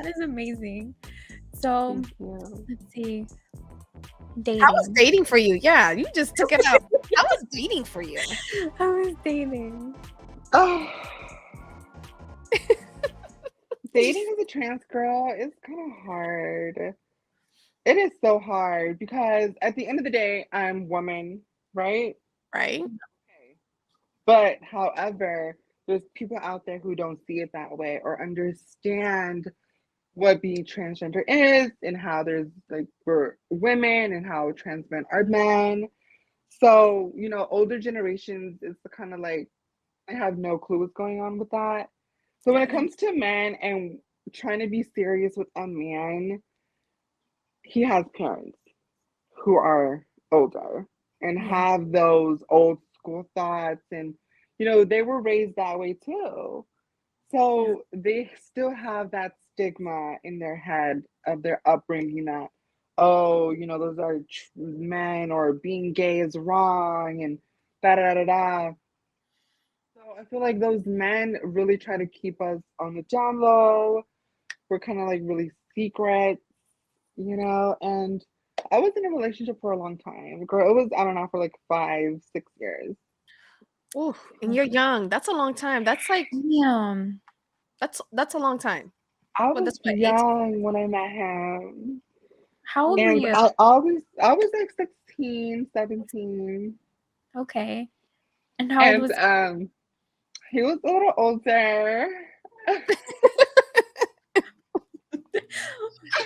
That is amazing. So Thank you. let's see. How was Dating. dating for you? Yeah, you just took it out. How was dating for you? I was dating. Oh, dating as a trans girl is kind of hard. It is so hard because at the end of the day, I'm woman, right? Right? Okay. But however, there's people out there who don't see it that way or understand what being transgender is and how there's like we're women and how trans men are men. So, older generations is the kind of like I have no clue what's going on with that. So when it Yeah. comes to men and trying to be serious with a man, he has parents who are older and Yeah. have those old school thoughts and they were raised that way too. Yeah. So they still have that stigma in their head of their upbringing that, oh, those are men or being gay is wrong and da da da da. So I feel like those men really try to keep us on the down low. We're kind of like really secret, and I was in a relationship for a long time. Girl, it was, I don't know, for like 5, 6 years. Ooh, and you're young. That's a long time. That's like Damn. that's a long time. I What was that's what 18. young when I met him. How old were And you? I was like 16, 17. Okay. And how old And was he was a little older.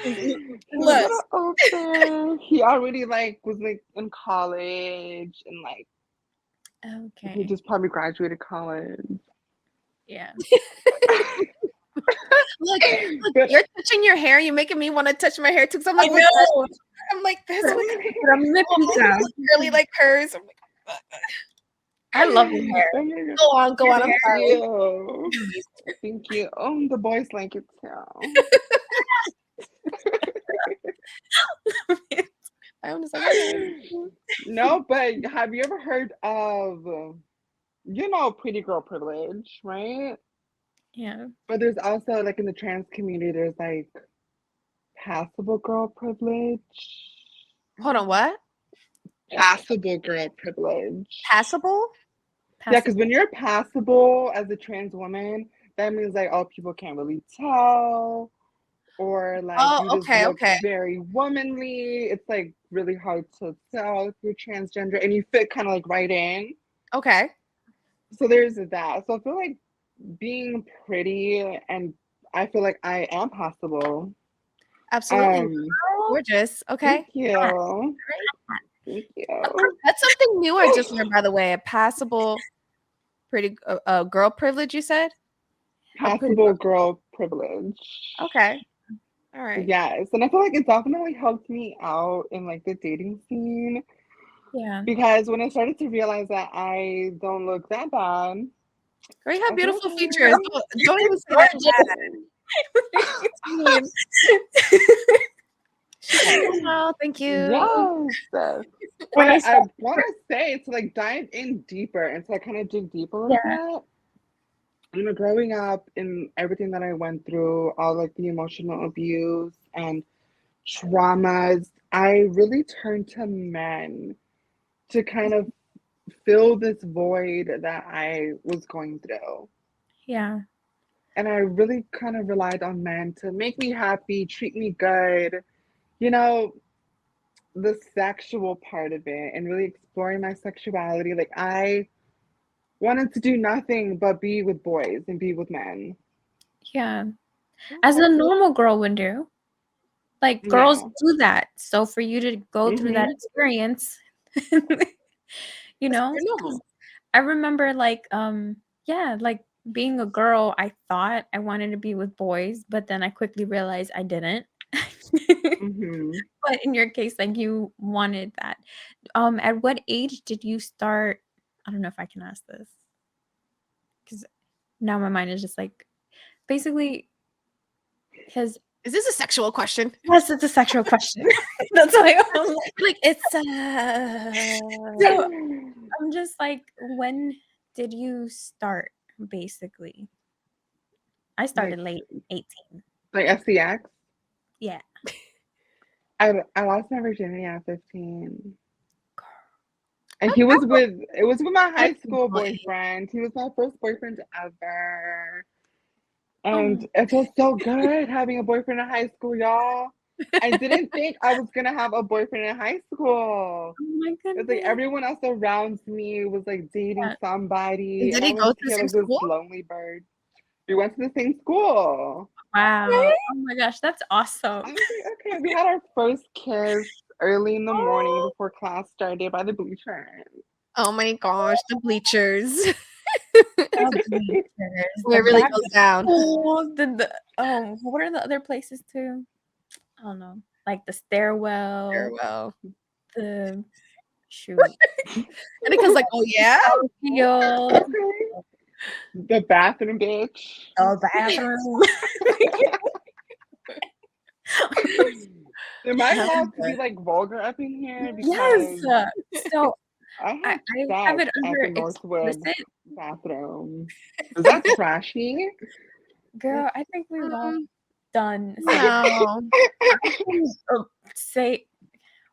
He was a Look, little older. He already like was like in college and like he Okay. just probably graduated college. Yeah. look, But you're touching your hair. You're making me want to touch my hair too. Because I'm I like, know. I'm like, that's what From the pizza. curly like hers. I'm like, I love your hair. oh my God. go on. I'm Thank sorry. you. Thank you. Oh, the boys like it too. I was like, okay. No, but have you ever heard of, pretty girl privilege, right? Yeah. But there's also, like, in the trans community, there's, like, passable girl privilege. Hold on, what? Passable girl privilege. Passable? Yeah, because Passive. when you're passable as a trans woman, that means, like, oh, people can't really tell, or, like, Oh, you just okay, look okay, very womanly. It's, like, really hard to tell if you're transgender, and you fit kind of, like, right in. okay. So there's that. So I feel like being pretty and I feel like I am passable. Absolutely. Um, Gorgeous. Okay. thank you. Thank you. That's something new I just learned, by the way. A passable, pretty girl privilege, you said? A pretty Passable girl privilege. Okay. All right. Yes. And I feel like it definitely helped me out in like the dating scene Yeah. because when I started to realize that I don't look that bad, Girl, you have I said, beautiful okay. features. Don't even say that bad. Oh, thank you. Yes. When I But I started, want to say to like dive in deeper and to like kind of dig deep a little yeah, bit. Growing up and everything that I went through, all like the emotional abuse and traumas, I really turned to men to kind of fill this void that I was going through. yeah, And I really kind of relied on men to make me happy, treat me good, you know, the sexual part of it and really exploring my sexuality. Like I wanted to do nothing but be with boys and be with men. yeah. As a normal girl would do. Like girls Yeah. do that. So for you to go through that Hmm. experience, you That's know, very 'cause normal. I remember like yeah, like being a girl, I thought I wanted to be with boys, but then I quickly realized I didn't. Hmm. But in your case, like you wanted that. At what age did you start? I don't know if I can ask this because now my mind is just like basically because Is this a sexual question? yes, it's a sexual question. That's why I'm Like it's so I'm just like, when did you start? Basically, I Like started late, 18. Like SCX. Yeah. I lost my virginity at 15. And it was with my high school boyfriend. He was my first boyfriend ever. And it felt so good having a boyfriend in high school, y'all. I didn't think I was gonna have a boyfriend in high school. Oh my It's goodness. like everyone else around me was like dating somebody, Did and he I go was to the here same like this school? lonely bird. We went to the same school. Wow. Oh my gosh, that's I awesome. was like, okay, we had our first kiss early in the morning Oh. before class started by the bleachers. Oh my gosh, the bleachers. The bleachers, Where the it really back goes down. schools, what are the other places too? I don't know. Like the stairwell, Farewell. the shoot. And it goes like, oh yeah? Field, Okay. The bathroom, bitch. the bathroom. Am I allowed to be like vulgar up in here? Yes. Because So I I had have sex it at under the Northwood explicit. bathroom. Is that trashy? Girl, I think we've all Mm, done no. say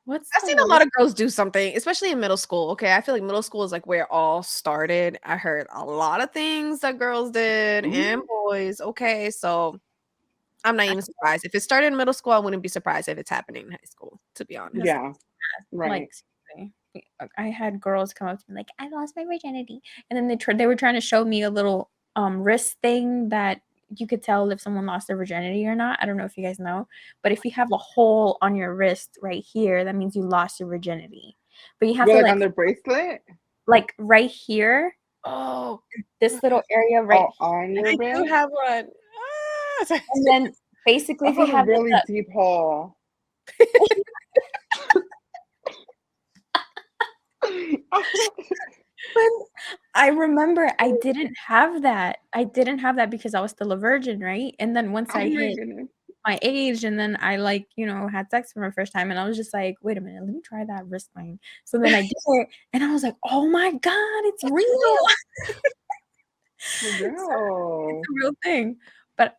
what's I've the seen a word? lot of girls do something, especially in middle school. Okay, I feel like middle school is like where it all started. I heard a lot of things that girls did and boys. Okay, so I'm not even surprised. If it started in middle school, I wouldn't be surprised if it's happening in high school, to be honest. Yeah, right. Like seriously. I had girls come up to me like, I lost my virginity. And then they were trying to show me a little wrist thing that you could tell if someone lost their virginity or not. I don't know if you guys know, but if you have a hole on your wrist right here, that means you lost your virginity. But you have But to like on the bracelet? like right here, Oh, this little area right Oh, on your I do wrist? have one. Ah. and then basically I if you have a have like really deep hole. But I remember I didn't have that. I didn't have that because I was still a virgin, right? And then once Oh I my hit goodness. my age and then I like, had sex for my first time and I was just like, wait a minute, let me try that wrist thing. So then I did it and I was like, oh my God, it's real. So it's Wow. a real thing. But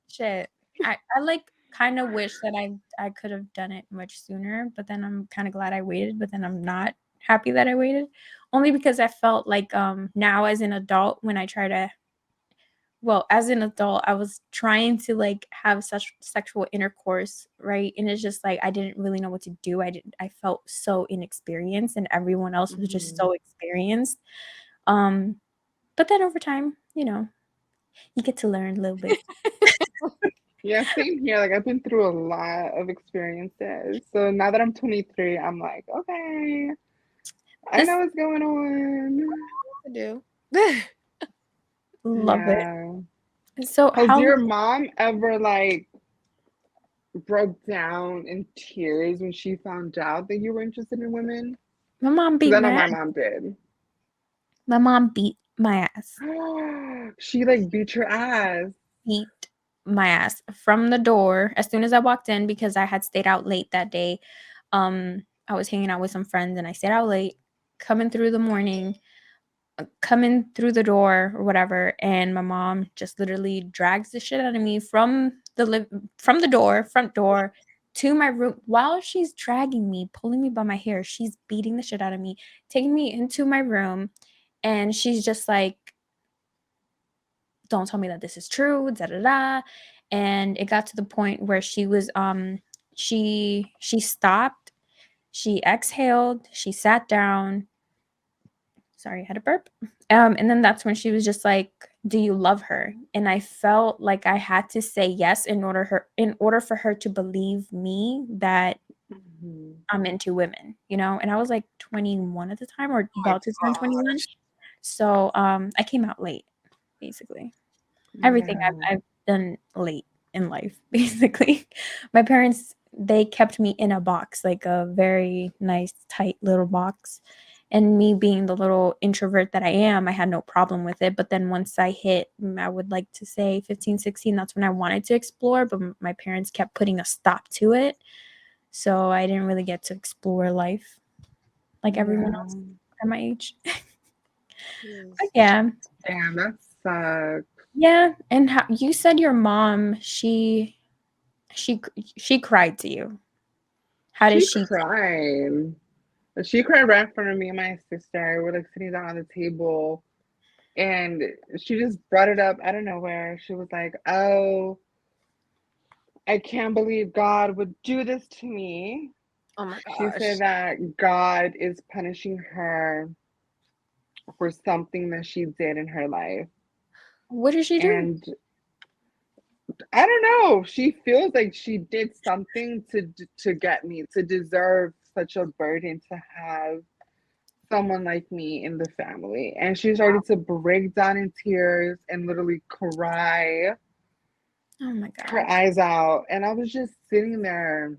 shit, I like kind of wish that I could have done it much sooner, but then I'm kind of glad I waited, but then I'm not happy that I waited. Only because I felt like now as an adult when I try to as an adult, I was trying to like have such sexual intercourse, right? And it's just like I didn't really know what to do. I felt so inexperienced and everyone else was just so experienced. Um, but then over time, you get to learn a little bit. Yeah, same here. Like I've been through a lot of experiences. So now that I'm 23, I'm like, okay, I This know what's going on. I do. love it. Yeah. So Has how your mom ever like broke down in tears when she found out that you were interested in women? my mom Because beat I know my my ass. mom did. My mom beat my ass. She like beat your ass. Beat my ass from the door as soon as I walked in because I had stayed out late that day. I was hanging out with some friends and I stayed out late, coming through the morning, coming through the door or whatever, and my mom just literally drags the shit out of me from the door, front door to my room while she's dragging me, pulling me by my hair. She's beating the shit out of me, taking me into my room, and she's just like, don't tell me that this is true, da da da. And it got to the point where she was she stopped, she exhaled, she sat down. Sorry, I had a burp. And then that's when she was just like, "Do you love her?" And I felt like I had to say yes in order for her to believe me that Mhm. I'm into women, And I was like 21 at the time or My about to turn 21. gosh. So I came out late, basically. Everything Yeah. I've done late in life, basically. My parents, they kept me in a box, like a very nice, tight little box. And me being the little introvert that I am, I had no problem with it. But then once I hit, I would like to say 15, 16, that's when I wanted to explore. But my parents kept putting a stop to it. So I didn't really get to explore life like everyone else Yeah. at my age. Yes. But yeah. Damn, that sucks. Yeah, and how you said your mom, she she cried to you. How did She she cried. She cried right in front of me and my sister. We're like sitting down on the table, and she just brought it up out of nowhere. She was like, "Oh, I can't believe God would do this to me." Oh my She gosh. said that God is punishing her for something that she did in her life. what did she do? And I don't know, she feels like she did something to get me, to deserve such a burden to have someone like me in the family. And she started to break down in tears and literally cry Oh my her gosh. eyes out. And I was just sitting there,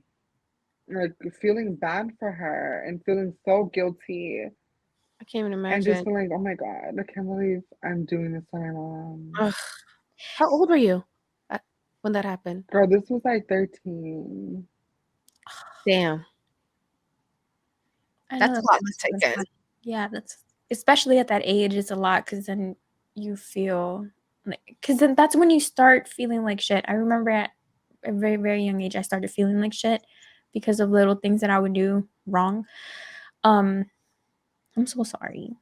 like feeling bad for her and feeling so guilty I can't even and just imagine. feeling, oh my God, I can't believe I'm doing this to my mom. Ugh. How old were you when that happened? Girl, this was like 13. Damn. I know That's a that lot that must to have take been in. hard. Yeah, that's especially at that age, it's a lot because then you feel like, because then that's when you start feeling like shit. I remember at a very, very young age, I started feeling like shit because of little things that I would do wrong. Um, I'm so sorry,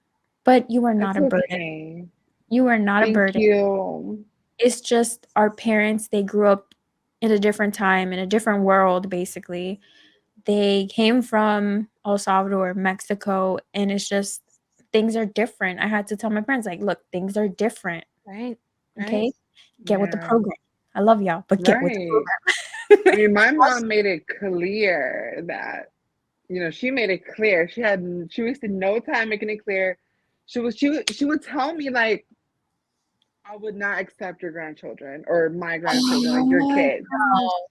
but you are not It's a burden. okay. You are not a Thank burden. you. It's just our parents, they grew up in a different time, in a different world, basically. They came from El Salvador, Mexico, and it's just things are different. I had to tell my parents, like, look, things are different. Right. Right. Okay. Get with the Yeah, program. I love y'all, but get with the right. I program. mean, my mom made it clear that, she made it clear. She wasted no time making it clear. She would tell me like, I would not accept your grandchildren or my grandchildren, Oh like your my kids. gosh. Oh,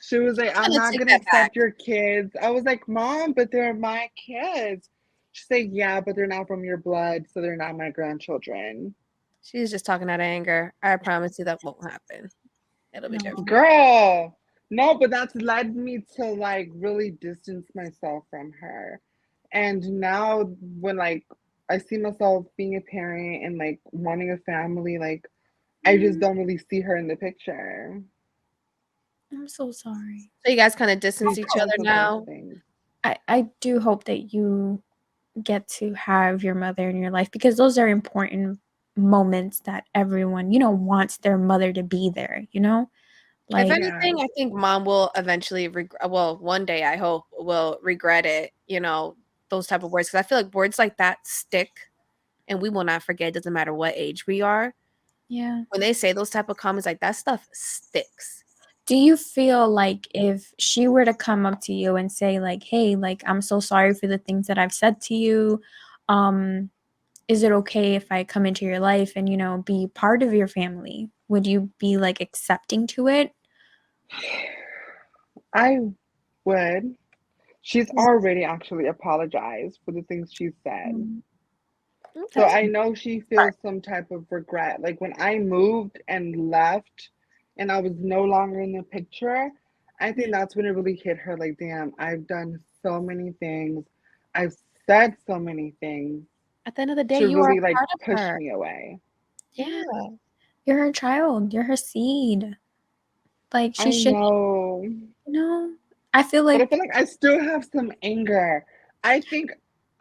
She was like, I'm I'm gonna not take gonna that back. accept your kids. I was like, Mom, but they're my kids. She said, yeah, but they're not from your blood, so they're not my grandchildren. She's just talking out of anger. I promise you that won't happen. It'll be different. No. Girl, no, but that's led me to like really distance myself from her. And now when like I see myself being a parent and like wanting a family, like I just Mm, don't really see her in the picture I'm so sorry. So you guys kind of distance each because other of those now. things. I do hope that you get to have your mother in your life because those are important moments that everyone, wants their mother to be there, If Like, Yeah. anything, I think mom will eventually well, one day I hope will regret it, those type of words. Because I feel like words like that stick and we will not forget, doesn't matter what age we are. yeah. When they say those type of comments, like that stuff sticks. Do you feel like if she were to come up to you and say like, "Hey, like I'm so sorry for the things that I've said to you. Um, is it okay if I come into your life and, be part of your family?" Would you be like accepting to it? I would. She's 'Cause already actually apologized for the things she said. mm, So that's Okay. I know she feels some type of regret. Like when I moved and left and I was no longer in the picture, I yeah. think that's when it really hit her like, damn, I've done so many things. I've said so many things At the end of the day, to you are really like part of push her. me away. Yeah. Yeah. You're her child. You're her seed. Like she I should, know. you know. I feel But I like feel like I still have some anger. I think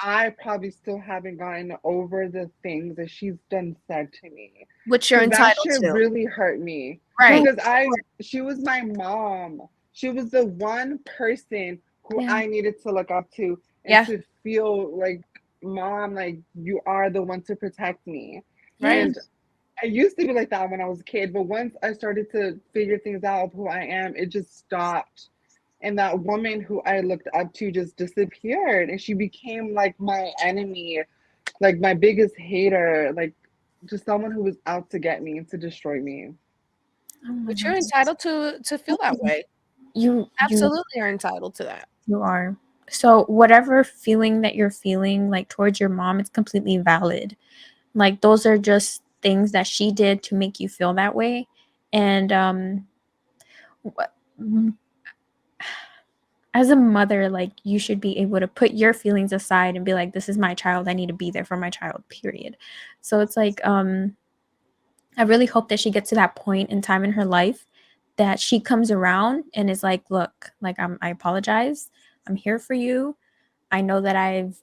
I probably still haven't gotten over the things that she's done said to me. Which you're Because that entitled shit to. really hurt me. Right. Because she was my mom. She was the one person who yeah. I needed to look up to and Yeah. to feel like, mom, like you are the one to protect me. Yeah. Right. And I used to be like that when I was a kid, but once I started to figure things out of who I am, it just stopped. And that woman who I looked up to just disappeared, and she became like my enemy, like my biggest hater, like just someone who was out to get me and to destroy me. Oh my But you're goodness. entitled to feel that way. You Absolutely are entitled to that. you are. So whatever feeling that you're feeling like towards your mom, it's completely valid. Like those are just things that she did to make you feel that way. And wh- mm, as a mother, like you should be able to put your feelings aside and be like, this is my child. I need to be there for my child, period. So it's like, I really hope that she gets to that point in time in her life that she comes around and is like, look, like I apologize. I'm here for you. I know that I've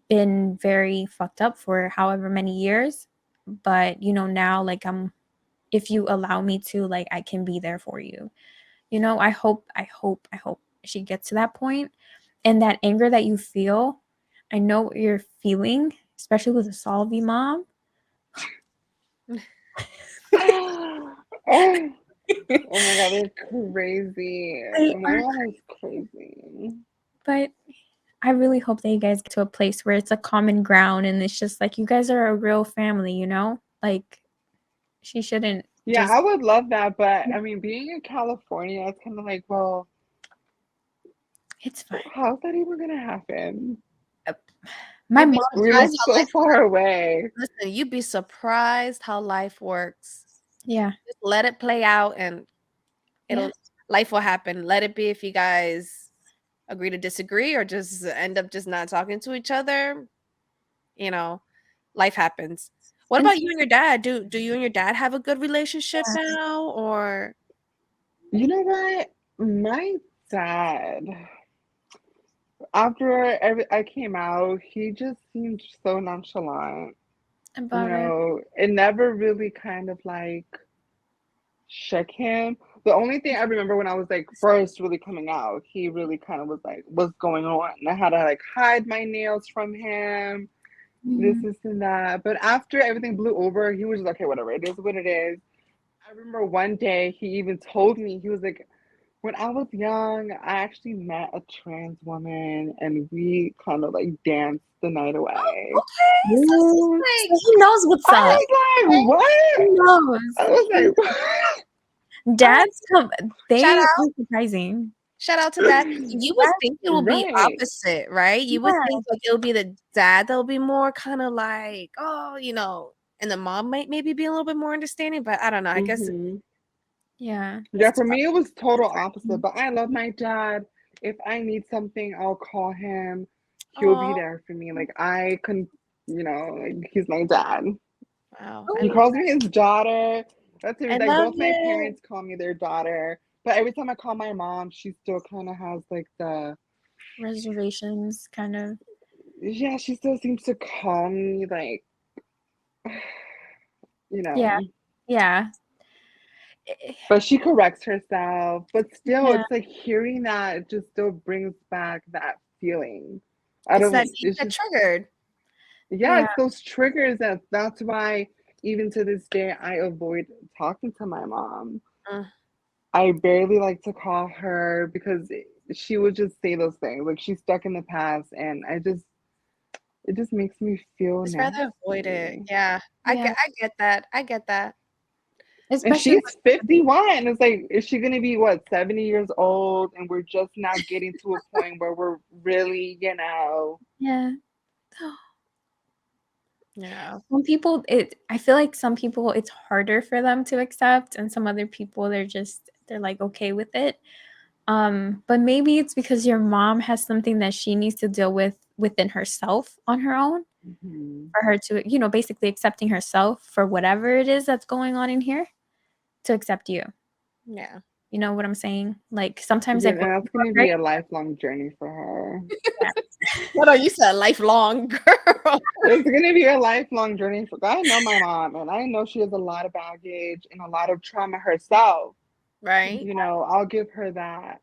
been very fucked up for however many years, but now like if you allow me to, like I can be there for you. I hope she gets to that point, and that anger that you feel, I know what you're feeling, especially with a Salvi mom. Oh my god, they're crazy. They My are, mom is crazy. but I really hope that you guys get to a place where it's a common ground and it's just like you guys are a real family. Like she shouldn't Yeah, just I would love that, but I mean, being in California, it's kind of like, well, it's fine. how's that even gonna happen? My You'd be mom, We surprised live how so far away. listen, you'd be surprised how life works. yeah, Just let it play out and yeah. it'll life will happen. Let it be if you guys agree to disagree or just end up just not talking to each other. You know, life happens. What And about you and your dad? Do you and your dad have a good relationship yeah, now or You know what? My dad, after I came out, he just seemed so nonchalant. about it. It never really kind of like shook him. The only thing I remember when I was like first really coming out, he really kind of was like, "What's going on?" And I had to like hide my nails from him, Mhm. this and that. But after everything blew over, he was just like, "Okay, whatever. It is what it is." I remember one day he even told me, he was like, when I was young, I actually met a trans woman and we kind of like danced the night oh, away. okay. So he's Ooh, like so he knows what's I up. was okay. like, what? He knows. I was like, what? All right. Dads come, Shout they out. are surprising. Shout out to that. You would Yes, think it would be Right. opposite, right? You would yeah, think like it would be the dad that'll be more kind of like, oh, and the mom might maybe be a little bit more understanding, but I don't know. I guess Hmm. yeah. Yeah, it's for tough. me, it was total opposite, Mhm. but I love my dad. If I need something, I'll call him. He'll be Oh, there for me. Like, I can, like, he's my dad. wow. I He Oh, love calls me his daughter. That's I it. Like love both my it. parents call me their daughter. But every time I call my mom, she still kind of has like reservations, kind of. yeah, she still seems to call me like, you Yeah, know, yeah. Eh, but she corrects herself. But still, yeah, it's like hearing that, it just still brings back that feeling. I It's don't, that you it's get just, triggered. yeah, yeah. it's those triggers that's why even to this day, I avoid talking to my mom. Mm, I barely like to call her because she would just say those things. Like she's stuck in the past, and it just makes me feel just rather avoid it. nasty. Yeah. Yeah, I get that. I get that. And especially she's with 51. It's like, is she gonna be what, 70 years old? And we're just now getting to a point where we're really, yeah. Yeah. Some people, I feel like some people it's harder for them to accept, and some other people they're like okay with it. But maybe it's because your mom has something that she needs to deal with within herself on her own hmm for her to, basically accepting herself for whatever it is that's going on in here to accept you. Yeah. You know what I'm saying? Like sometimes yeah, like and when that's people are gonna be great, a lifelong journey for her. yeah. What are you said lifelong girl, It's gonna be a lifelong journey for. I know my mom, and I know she has a lot of baggage and a lot of trauma herself. right? I'll give her that.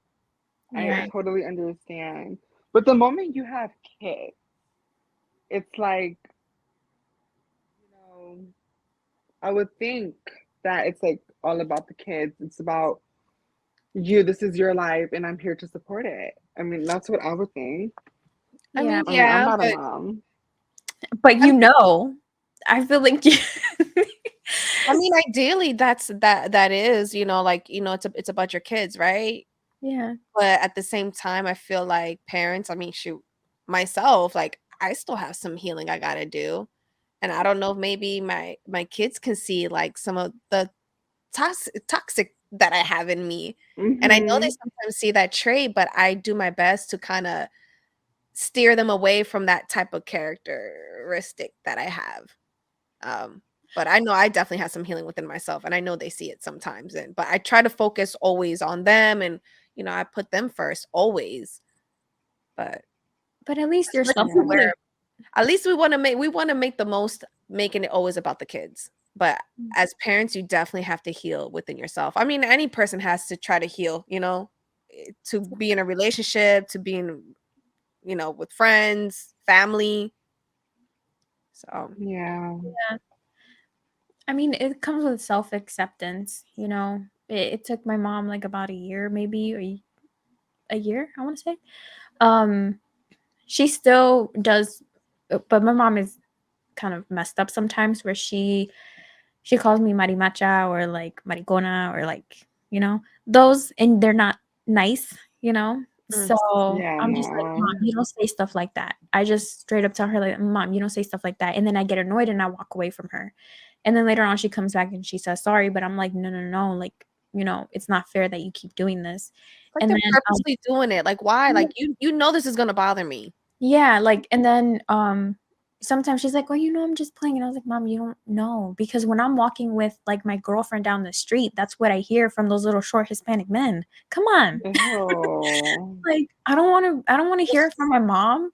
I Yeah. Right. totally understand. But the moment you have kids, it's like, you know, I would think that it's like all about the kids. It's about you. This is your life, and I'm here to support it. I mean, that's what I would think. I Yeah. mean, I mean, I'm yeah, not a but mom. But I I feel like I mean, ideally, that is, like, it's about your kids, right? yeah. But at the same time, I feel like parents, I mean, shoot, myself, like I still have some healing I gotta do. And I don't know if maybe my kids can see like some of the toxic that I have in me. And I know they Hmm. sometimes see that trait, but I do my best to kind of steer them away from that type of characteristic that I have. Um, But I know I definitely have some healing within myself, and I know they see it sometimes. But I try to focus always on them, and I put them first always. But But at least you're especially Yeah. self-aware. at least we want to make the most, making it always about the kids. But as parents, you definitely have to heal within yourself. I mean, any person has to try to heal, to be in a relationship, to be in, with friends, family. So Yeah. Yeah. I mean, it comes with self-acceptance, you know. It took my mom like about a year, maybe a year, I want to say. Um, she still does, but my mom is kind of messed up sometimes where she calls me marimacha or like maricona or like, those, and they're not nice, you know? mm, So Yeah, I'm just like, Mom, no. you don't say stuff like that. I just straight up tell her, like, Mom, you don't say stuff like that. And then I get annoyed and I walk away from her. And then later on, she comes back and she says sorry, but I'm like, no, no, no, like, it's not fair that you keep doing this. like And they're then, purposely doing it. Like, why? Like, you know this is gonna bother me. yeah, like, and then, sometimes she's like, "Well, I'm just playing." And I was like, "Mom, you don't know, because when I'm walking with, like, my girlfriend down the street, that's what I hear from those little short Hispanic men. Come on." Ew. Like, I don't wanna hear it from my mom.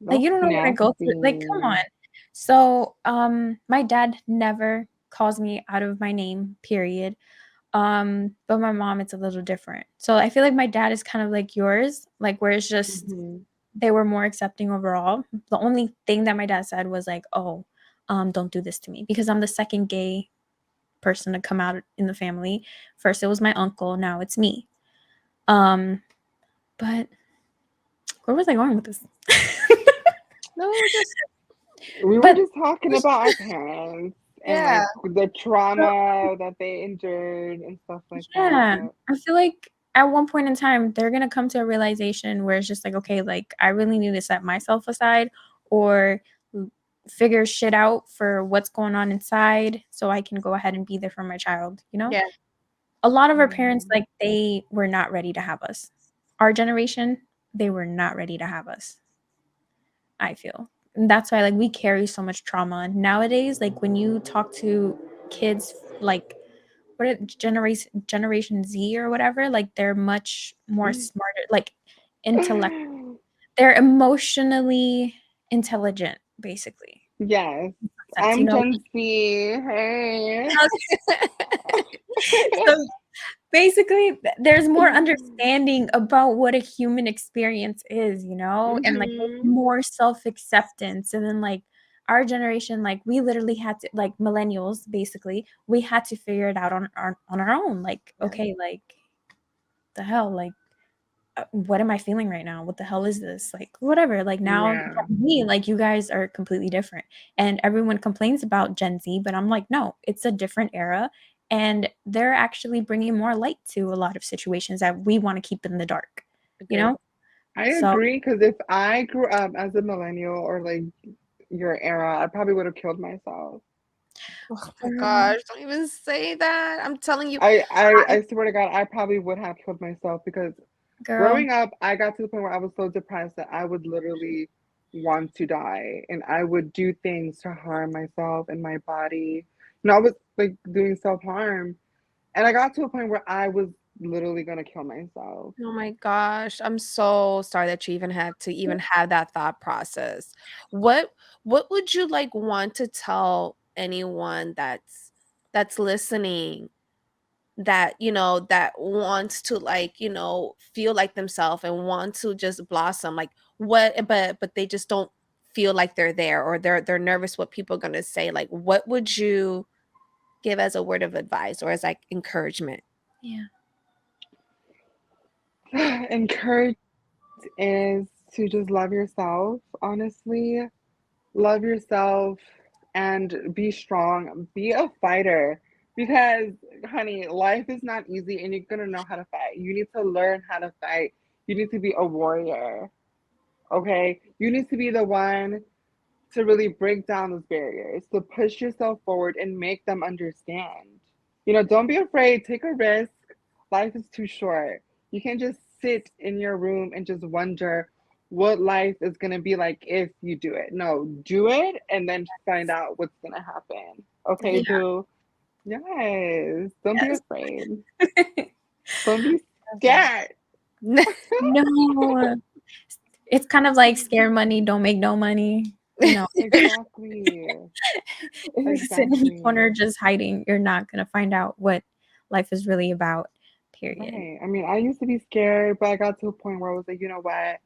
Like, That's you don't know what I go through. Like, come nasty. on. So, my dad never calls me out of my name, period. But my mom, it's a little different. So I feel like my dad is kind of like yours, like, where it's just Mhm. they were more accepting overall. The only thing that my dad said was like, "Oh, don't do this to me," because I'm the second gay person to come out in the family. First it was my uncle, now it's me. Um, but where was I going with this? No, we're just We were But just talking about our parents and yeah. like the trauma that they endured and stuff like that. yeah, But I feel like at one point in time they're gonna come to a realization where it's just like, okay, like I really need to set myself aside or figure shit out for what's going on inside so I can go ahead and be there for my child, you know? Yeah. A lot of our parents, yeah. like, they were not ready to have us. Our generation, they were not ready to have us, I feel. And that's why, like, we carry so much trauma. Nowadays, like, when you talk to kids, like, what are Generation Z or whatever, like, they're much more smarter, like, intellect they're emotionally intelligent, basically. Yes. Sense, I'm Gen Z. Hey. So basically, there's more understanding about what a human experience is, and, like, there's Mhm. more self-acceptance, and then, like, our generation, like, we literally had to, like, millennials, basically, we had to figure it out on our own, like, Yeah. "Okay, like, the hell, like, what am I feeling right now? What the hell is this?" Like, whatever, like, now Yeah. me, like, you guys are completely different, and everyone complains about Gen Z, but I'm like, "No, it's a different era, and they're actually bringing more light to a lot of situations that we wanna keep in the dark," you Agree. know? I So, agree because if I grew up as a millennial or like your era, I probably would have killed myself. Oh my girl, gosh, don't even say that. I'm telling you. I swear to God, I probably would have killed myself because girl, growing up, I got to the point where I was so depressed that I would literally want to die and I would do things to harm myself and my body. I was like doing self-harm. And I got to a point where I was literally gonna kill myself. Oh my gosh, I'm so sorry that you even had to even have that thought process. What what would you like want to tell anyone that's listening, that that wants to, like, feel like themselves and want to just blossom, like, what, but they just don't feel like they're there, or they're nervous what people are going to say, like, what would you give as a word of advice or as like encouragement? yeah, Encourage is to just love yourself, honestly. Love yourself and be strong. Be a fighter because, honey, life is not easy and you're gonna know how to fight. You need to learn how to fight. You need to be a warrior, okay? You need to be the one to really break down those barriers, to push yourself forward and make them understand. Don't be afraid, take a risk. Life is too short. You can't just sit in your room and just wonder what life is gonna be like if you do it. No, do it and then find out what's gonna happen. Okay, Yeah. boo. Yes. Don't be Yes. afraid. Don't be Love that. scared. No. It's kind of like scare money, don't make no money. You know, Exactly. if you sit in the corner Exactly. just hiding, you're not gonna find out what life is really about. Period. Right. I mean, I used to be scared, but I got to a point where I was like, you know what?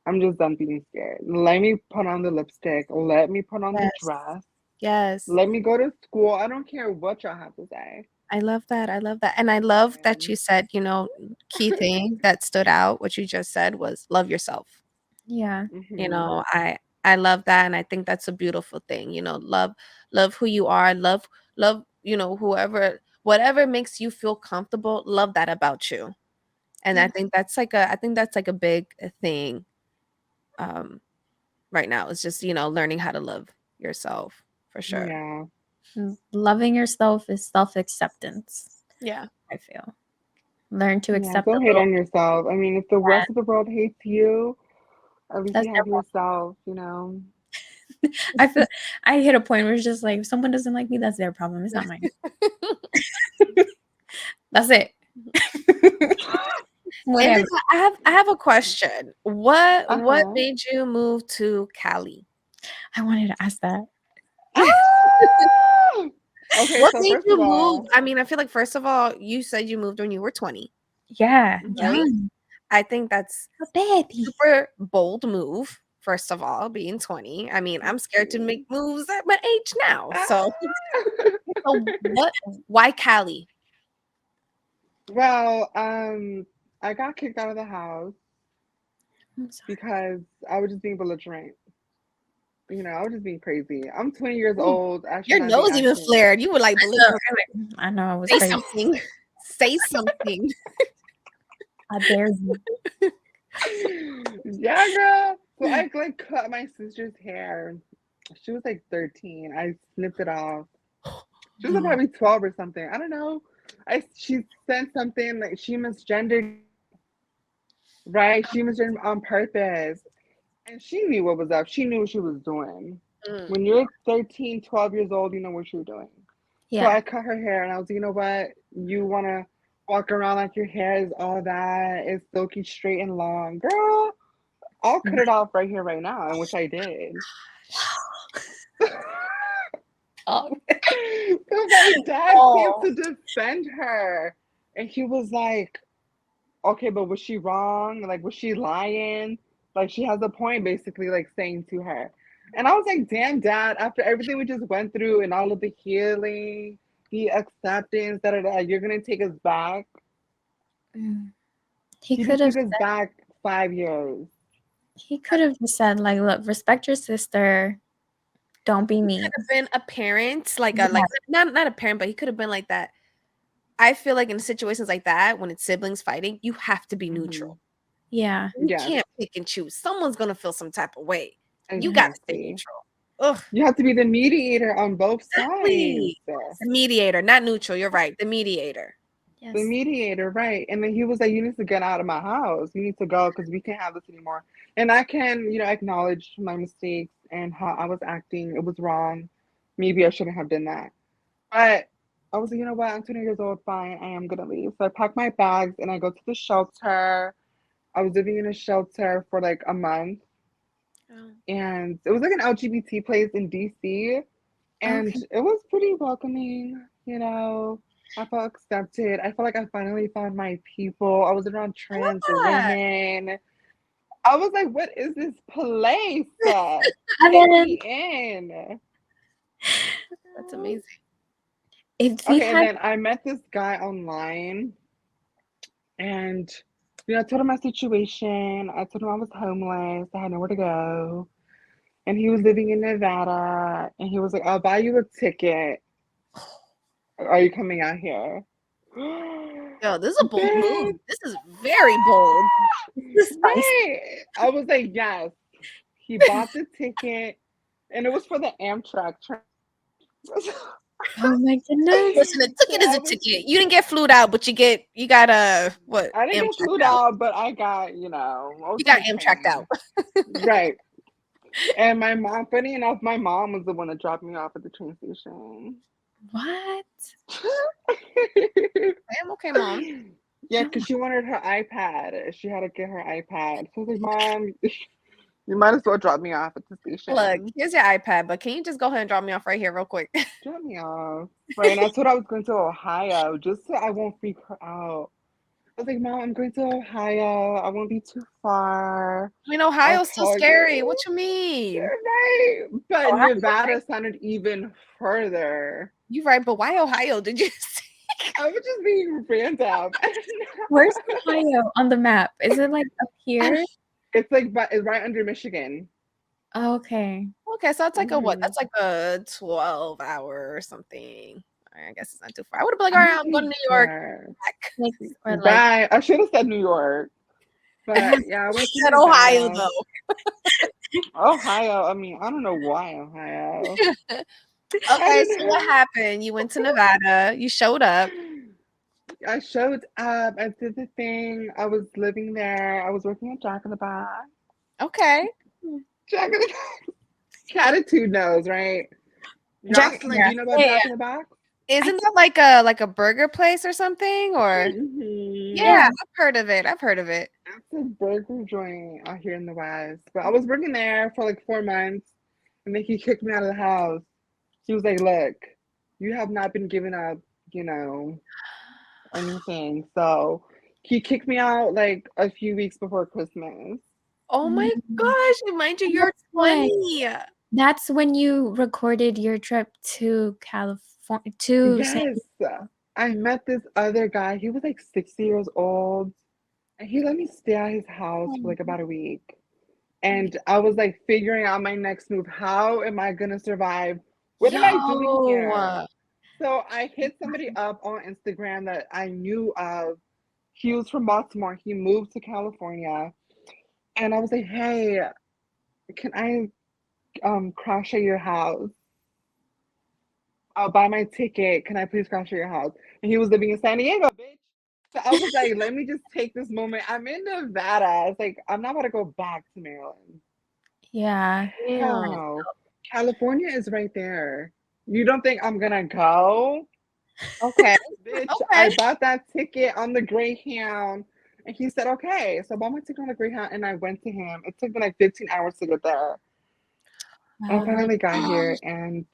I'm just done being scared. Let me put on the lipstick. Let me put on the Yes. dress. Yes. Let me go to school. I don't care what y'all have to say. I love that. I love that. And I love that And you said, key thing that stood out, what you just said was love yourself. Yeah. You hmm know, I love that and I think that's a beautiful thing. Love who you are, love, whoever whatever makes you feel comfortable, love that about you. And Yeah. I think that's like a big thing um right now. It's just, learning how to love yourself for sure. yeah. Loving yourself is self-acceptance, Yeah. I feel. Learn to Yeah. accept a Don't hate little on yourself. I mean, if the that rest of the world hates you, at least that's you their have yourself, you know? problem. I feel I hit a point where it's just like if someone doesn't like me, that's their problem. It's not mine. That's it. Whatever. Indica, I have a question. What Uh-huh. made you move to Cali? I wanted to ask that. Ah! Okay, What so made first of you move? all, I mean, I feel like first of all, you said you moved when you were 20, Yeah, right? young. I think that's A baby. super bold move, first of all, being 20. I mean, thank I'm scared to make you. moves at my age now. So, Ah! so why Cali? Well, I got kicked out of the house I'm sorry. because I was just being belligerent. You know, I was just being crazy. I'm 20 years Ooh, old. I should your not be nose even acting. flared. You were like belligerent. I know it was Say crazy. something. Say something. I dare you. Yeah, girl. So I like cut my sister's hair. She was like 13. I snipped it off. She was like, No. probably 12 or something. I don't know. She sent something like she misgendered, right? She misgendered on purpose. And she knew what was up. She knew what she was doing. Mm. When you're 13, 12 years old, you know what you're doing. So Yeah. I cut her hair and I was like, you know what? You want to walk around like your hair is all that. It's silky straight and long. Girl, I'll cut it off right here, right now, and which I did. Oh. So my dad came Oh. to defend her. And he was like, okay, but was she wrong? Like, was she lying? Like, she has a point, basically, like saying to her. And I was like, damn, dad, after everything we just went through and all of the healing, the acceptance, you're going to take us back. Mm. He He could just have took us back 5 years. just said, like, look, respect your sister. Don't be Could mean. have been a parent, like a Yeah. like not a parent, but he could have been like that. I feel like in situations like that, when it's siblings fighting, you have to be hmm neutral. Yeah. You Yes, can't pick and choose. Someone's gonna feel some type of way. You gotta stay exactly. neutral. Ugh, You have to be the mediator on both sides. exactly. The mediator, not neutral. You're right. The mediator. The Yes. mediator, right. And then he was like, you need to get out of my house. You need to go because we can't have this anymore. And I can, acknowledge my mistakes and how I was acting. It was wrong. Maybe I shouldn't have done that. But I was like, you know what? I'm 20 years old. Fine. I am going to leave. So I packed my bags and I go to the shelter. I was living in a shelter for like a month. Oh. And it was like an LGBT place in DC. And Okay. it was pretty welcoming. I felt accepted. I felt like I finally found my people. I was around I love trans that. women. I was like, what is this place? I Take mean, me in. That's amazing. if he Okay, and had then I met this guy online and I told him my situation. I told him I was homeless. I had nowhere to go. And he was living in Nevada. And he was like, I'll buy you a ticket. Are you coming out here? Yo, this is a bold Bitch. move. This is very bold. this is spicy. Right. I was like, yes. He bought the ticket, and it was for the Amtrak train. Oh my goodness. Listen, a ticket is a ticket. You didn't get flued out, but you got what? I didn't get Amtrak flued out. out, but I got, I was You got on a Amtraked out. train. Right. And my mom, funny enough, my mom was the one that dropped me off at the train station. What? I'm okay, Mom. Yeah, because she wanted her iPad. She had to get her iPad. So I was like, Mom, you might as well drop me off at the station. Look, here's your iPad, but can you just go ahead and drop me off right here real quick? Drop me off. Right, and I told her I was going to Ohio just so I won't freak her out. I was like, Mom, I'm going to Ohio. I won't be too far. I mean, I'll Ohio's still call scary. you. What you mean? You're right. But Ohio, Nevada right? sounded even further. You're right, but why Ohio? Did you see? I was just being random. Where's Ohio on the map? Is it like up here? It's like it's right under Michigan. Oh, okay. Okay, so that's like a what? Mhm. That's like a 12-hour or something. I guess it's not too far. I would have been like, all right, I'm going to New York. Back. 6 or like Bye. I should have said New York. But yeah, I went to Said Ohio Nevada. though. Ohio. I mean, I don't know why Ohio. I Okay, don't so what know. happened? You went to Nevada. You showed up. I showed up. I did the thing. I was living there. I was working at Jack in the Box. Okay. Jack in the Box. Catitude knows, right? Jack. Jocelyn, Yeah. do you know about Yeah, Jack yeah. in the Box? Isn't that like a burger place or something? Or Mm-hmm. yeah, Yeah. I've heard of it. I've heard of it. It's a burger joint out here in the West. But I was working there for like 4 months, and then he kicked me out of the house. He was like, "Look, you have not been giving up, you know, anything." So he kicked me out like a few weeks before Christmas. Oh my Mm. gosh, mind you, you're That's when 20. that's when you recorded your trip to California to San Yes, I met this other guy. He was like 60 years old, and he let me stay at his house for Diego. like about a week. And I was like figuring out my next move. How am I gonna survive? What am I doing here? Yo. So I hit somebody up on Instagram that I knew of. He was from Baltimore. He moved to California. And I was like, hey, can I crash at your house? I'll buy my ticket. Can I please crash at your house? And he was living in San Diego, bitch. So I was like, let me just take this moment. I'm in Nevada. I was like, I'm not about to go back to Maryland. Yeah. Hell Damn. no. California is right there. You don't think I'm gonna go? Okay. Bitch, Okay. I bought that ticket on the Greyhound. And he said, okay. So I bought my ticket on the Greyhound and I went to him. It took me like 15 hours to get there. I Oh my finally got Gosh. here and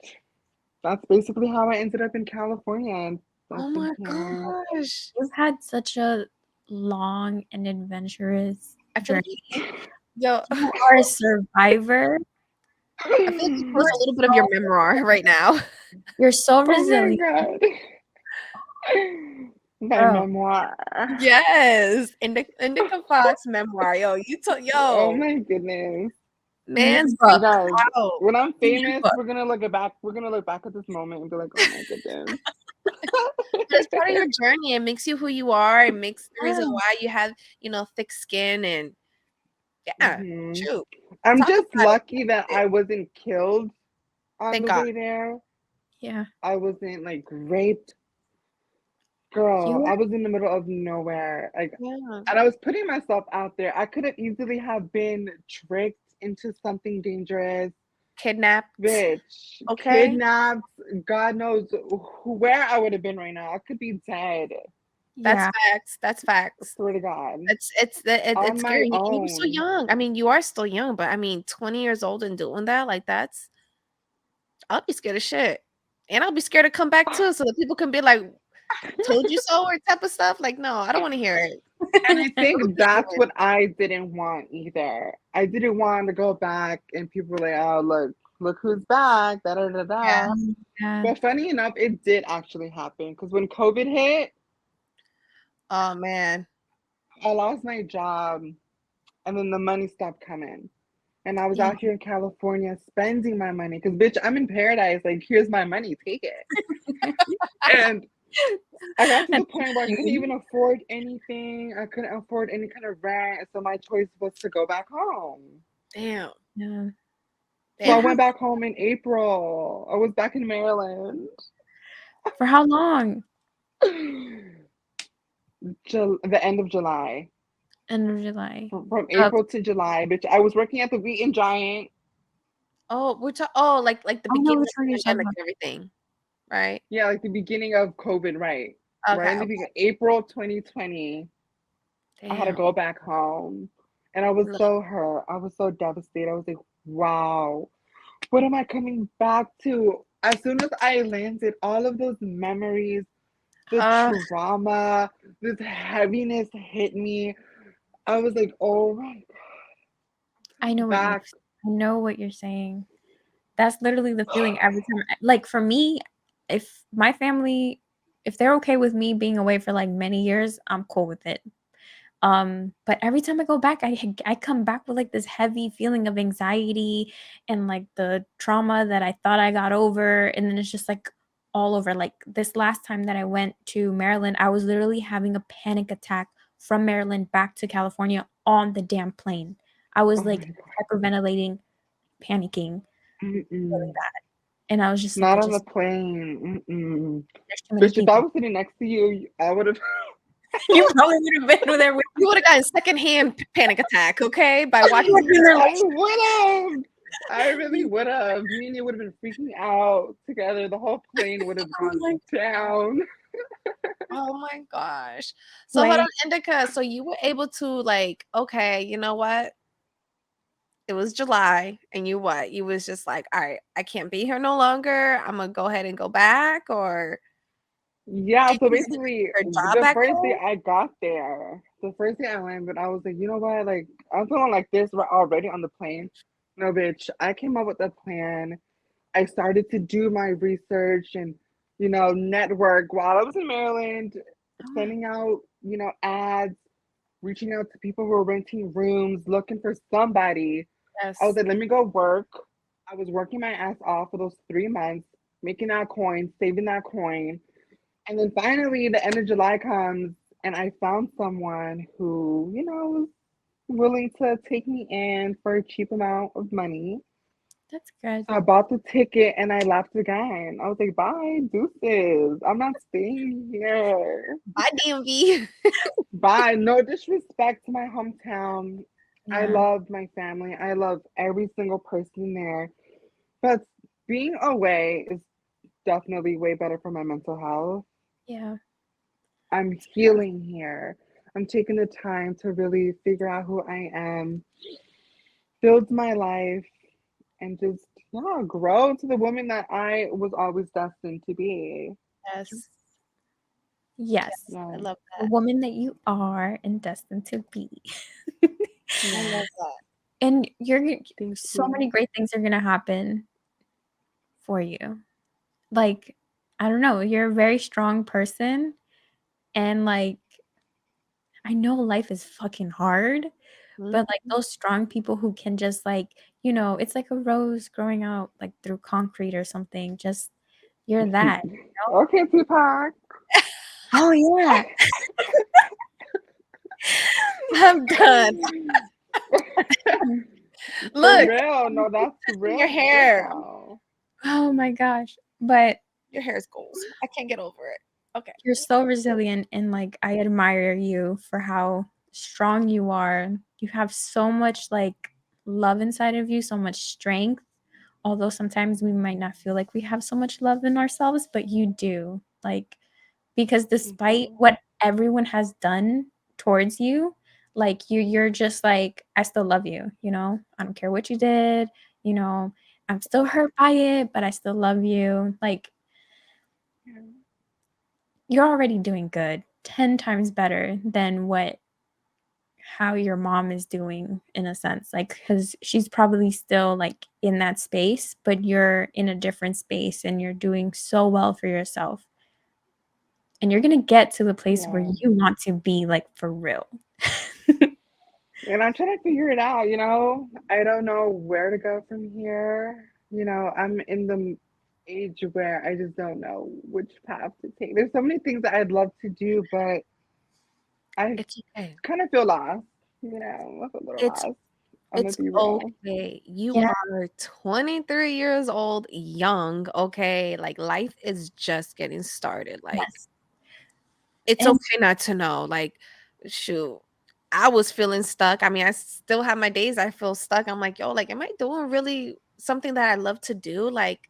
that's basically how I ended up in California. And Oh I've been my here. gosh. You've had such a long and adventurous I feel like journey. yo, You are a survivor. I feel like you You post a little bit of your memoir right now. You're so Oh my resilient, God. My girl. memoir. Yes. Indica Fox memoir. Yo, Oh yo, my goodness. You need a man's You book. guys, out. when I'm You need a famous, book. we're gonna look back at this moment and be like, oh my goodness. But it's part of your journey. It makes you who you are. It makes the reason Yeah. why you have, thick skin and yeah, Hmm. shoot. I'm Talk just about it. lucky that I wasn't killed on Thank the God. way there. Yeah. I wasn't like raped. Girl, You I are was in the middle of nowhere. Like, Yeah. and I was putting myself out there. I could have easily have been tricked into something dangerous. Kidnapped. Bitch, Okay. kidnapped, God knows where I would have been right now. I could be dead. That's yeah. facts. That's facts. Swear to God. It's On my scary. And you're so own. young. I mean, you are still young, but I mean, 20 years old and doing that, like I'll be scared of shit. And I'll be scared to come back too, so that people can be like, told you so or type of stuff. Like, no, I don't want to hear it. And I think that's what I didn't want either. I didn't want to go back and people were like, oh, look who's back, da da da Yeah. da. Yeah. But funny enough, it did actually happen because when COVID hit, Oh man. I lost my job and then the money stopped coming. And I was Yeah. out here in California spending my money because, bitch, I'm in paradise. Like, here's my money, take it. And I got to the point where I couldn't even afford anything. I couldn't afford any kind of rent. So my choice was to go back home. Damn. Yeah. So I Damn. went back home in April. I was back in Maryland. For how long? The end of July. End of July. From Uh, April to July, bitch. I was working at the Wheat and Giant. Oh, like the I know beginning which of one the you're talking pandemic about. and everything, right? Yeah, like the beginning of COVID, right? Right in Okay, the beginning, April 2020. I had to damn. go back home. And I was Look, so hurt. I was so devastated. I was like, wow, what am I coming back to? As soon as I landed, all of those memories, the uh, trauma, this heaviness hit me. I was like, oh my I know what back. I know what you're saying. That's literally the feeling every time. Like for me, if my family, if they're okay with me being away for like many years, I'm cool with it. But every time I go back, I come back with like this heavy feeling of anxiety and like the trauma that I thought I got over, and then it's just like all over. Like this last time that I went to Maryland, I was literally having a panic attack from Maryland back to California on the damn plane. I Oh was my like God. hyperventilating, panicking really Mm-mm. bad. And I was just like, Not I on the just plane. Mm-mm. there's too many Bitch, if I people. was sitting next to you, I would have. You probably would have been there with you me. would have gotten secondhand panic attack, okay, by watching You your were I would have. I really would have. Me and you would have been freaking out together. The whole plane would have gone like, down. Oh my gosh. So hold on, like, Indica. So you were able to like, okay, you know what? It was July, and you what? You was just like, all right, I can't be here no longer. I'm gonna go ahead and go back, or Yeah, did so you lose basically, your job the back first day home? I got there, the first day I landed, I was like, you know what? Like, I'm feeling like this already on the plane. No, bitch, I came up with a plan. I started to do my research and, network while I was in Maryland, oh, sending out, ads, reaching out to people who were renting rooms, looking for somebody. I was Yes. like, let me go work. I was working my ass off for those 3 months, making that coin, saving that coin. And then finally, the end of July comes, and I found someone who, was willing to take me in for a cheap amount of money. that's good. So I bought the ticket and I left again. I was like, bye, deuces. I'm not staying here. Bye, DMV. Bye. No disrespect to my hometown. I Yeah, love my family. I love every single person there. But being away is definitely way better for my mental health. yeah, I'm healing here. I'm taking the time to really figure out who I am, build my life, and just grow to the woman that I was always destined to be. Yes. yes. Yes. I Yeah, love The that. woman that you are and destined to be. I yeah. love that. And Thank so you. many great things are gonna happen for you. Like, I don't know, you're a very strong person, and like, I know life is fucking hard, Mhm. but like those strong people who can just like, it's like a rose growing out like through concrete or something. Just you're that. Okay, Tupac. Oh yeah. I'm done. For Look, real. No, that's your real shit hair. though. Oh my gosh. But Your hair is goals. I can't get over it. Okay. you're so resilient, and like I admire you for how strong you are. You have so much like love inside of you, so much strength. Although sometimes we might not feel like we have so much love in ourselves, but you do. Like because Thank despite you. what everyone has done towards you, like you're just like I still love you, you know? I don't care what you did, you know. I'm still hurt by it, but I still love you. Like Yeah. you're already doing good, 10 times better than what how your mom is doing in a sense. Like cuz she's probably still like in that space, but you're in a different space and you're doing so well for yourself. And you're going to get to the place where Yeah. you want to be like for real. And I'm trying to figure it out. I don't know where to go from here. I'm in the age where I just don't know which path to take. There's so many things that I'd love to do, but I It's okay. kind of feel lost. I feel a little It's lost. I'm gonna It's be real. okay. You Yeah. are 23 years old, young, okay? Like, life is just getting started. Like, Yes. it's And okay not to know. Like, shoot, I was feeling stuck. I mean, I still have my days I feel stuck. I'm like, yo, like, am I doing really something that I love to do? Like,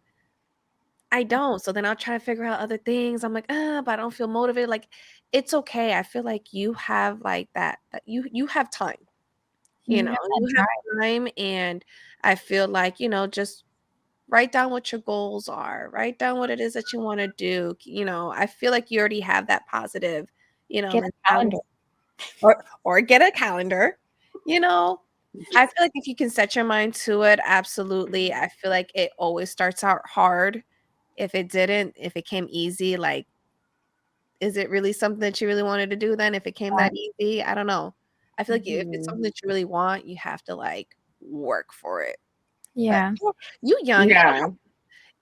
I don't. So then I'll try to figure out other things. I'm like, but I don't feel motivated. Like, it's okay. I feel like you have like that you have time. You you know, have you that have drive. time, and I feel like, just write down what your goals are. Write down what it is that you wanna do. I feel like you already have that positive, Get a mentality, calendar. or get a calendar, you know? I feel like if you can set your mind to it, absolutely. I feel like it always starts out hard. If it came easy, like, is it really something that you really wanted to do then if it came that easy? I don't know. I feel like if it's Mhm. something that you really want, you have to, like, work for it. But Yeah. you young, you don't Yeah. have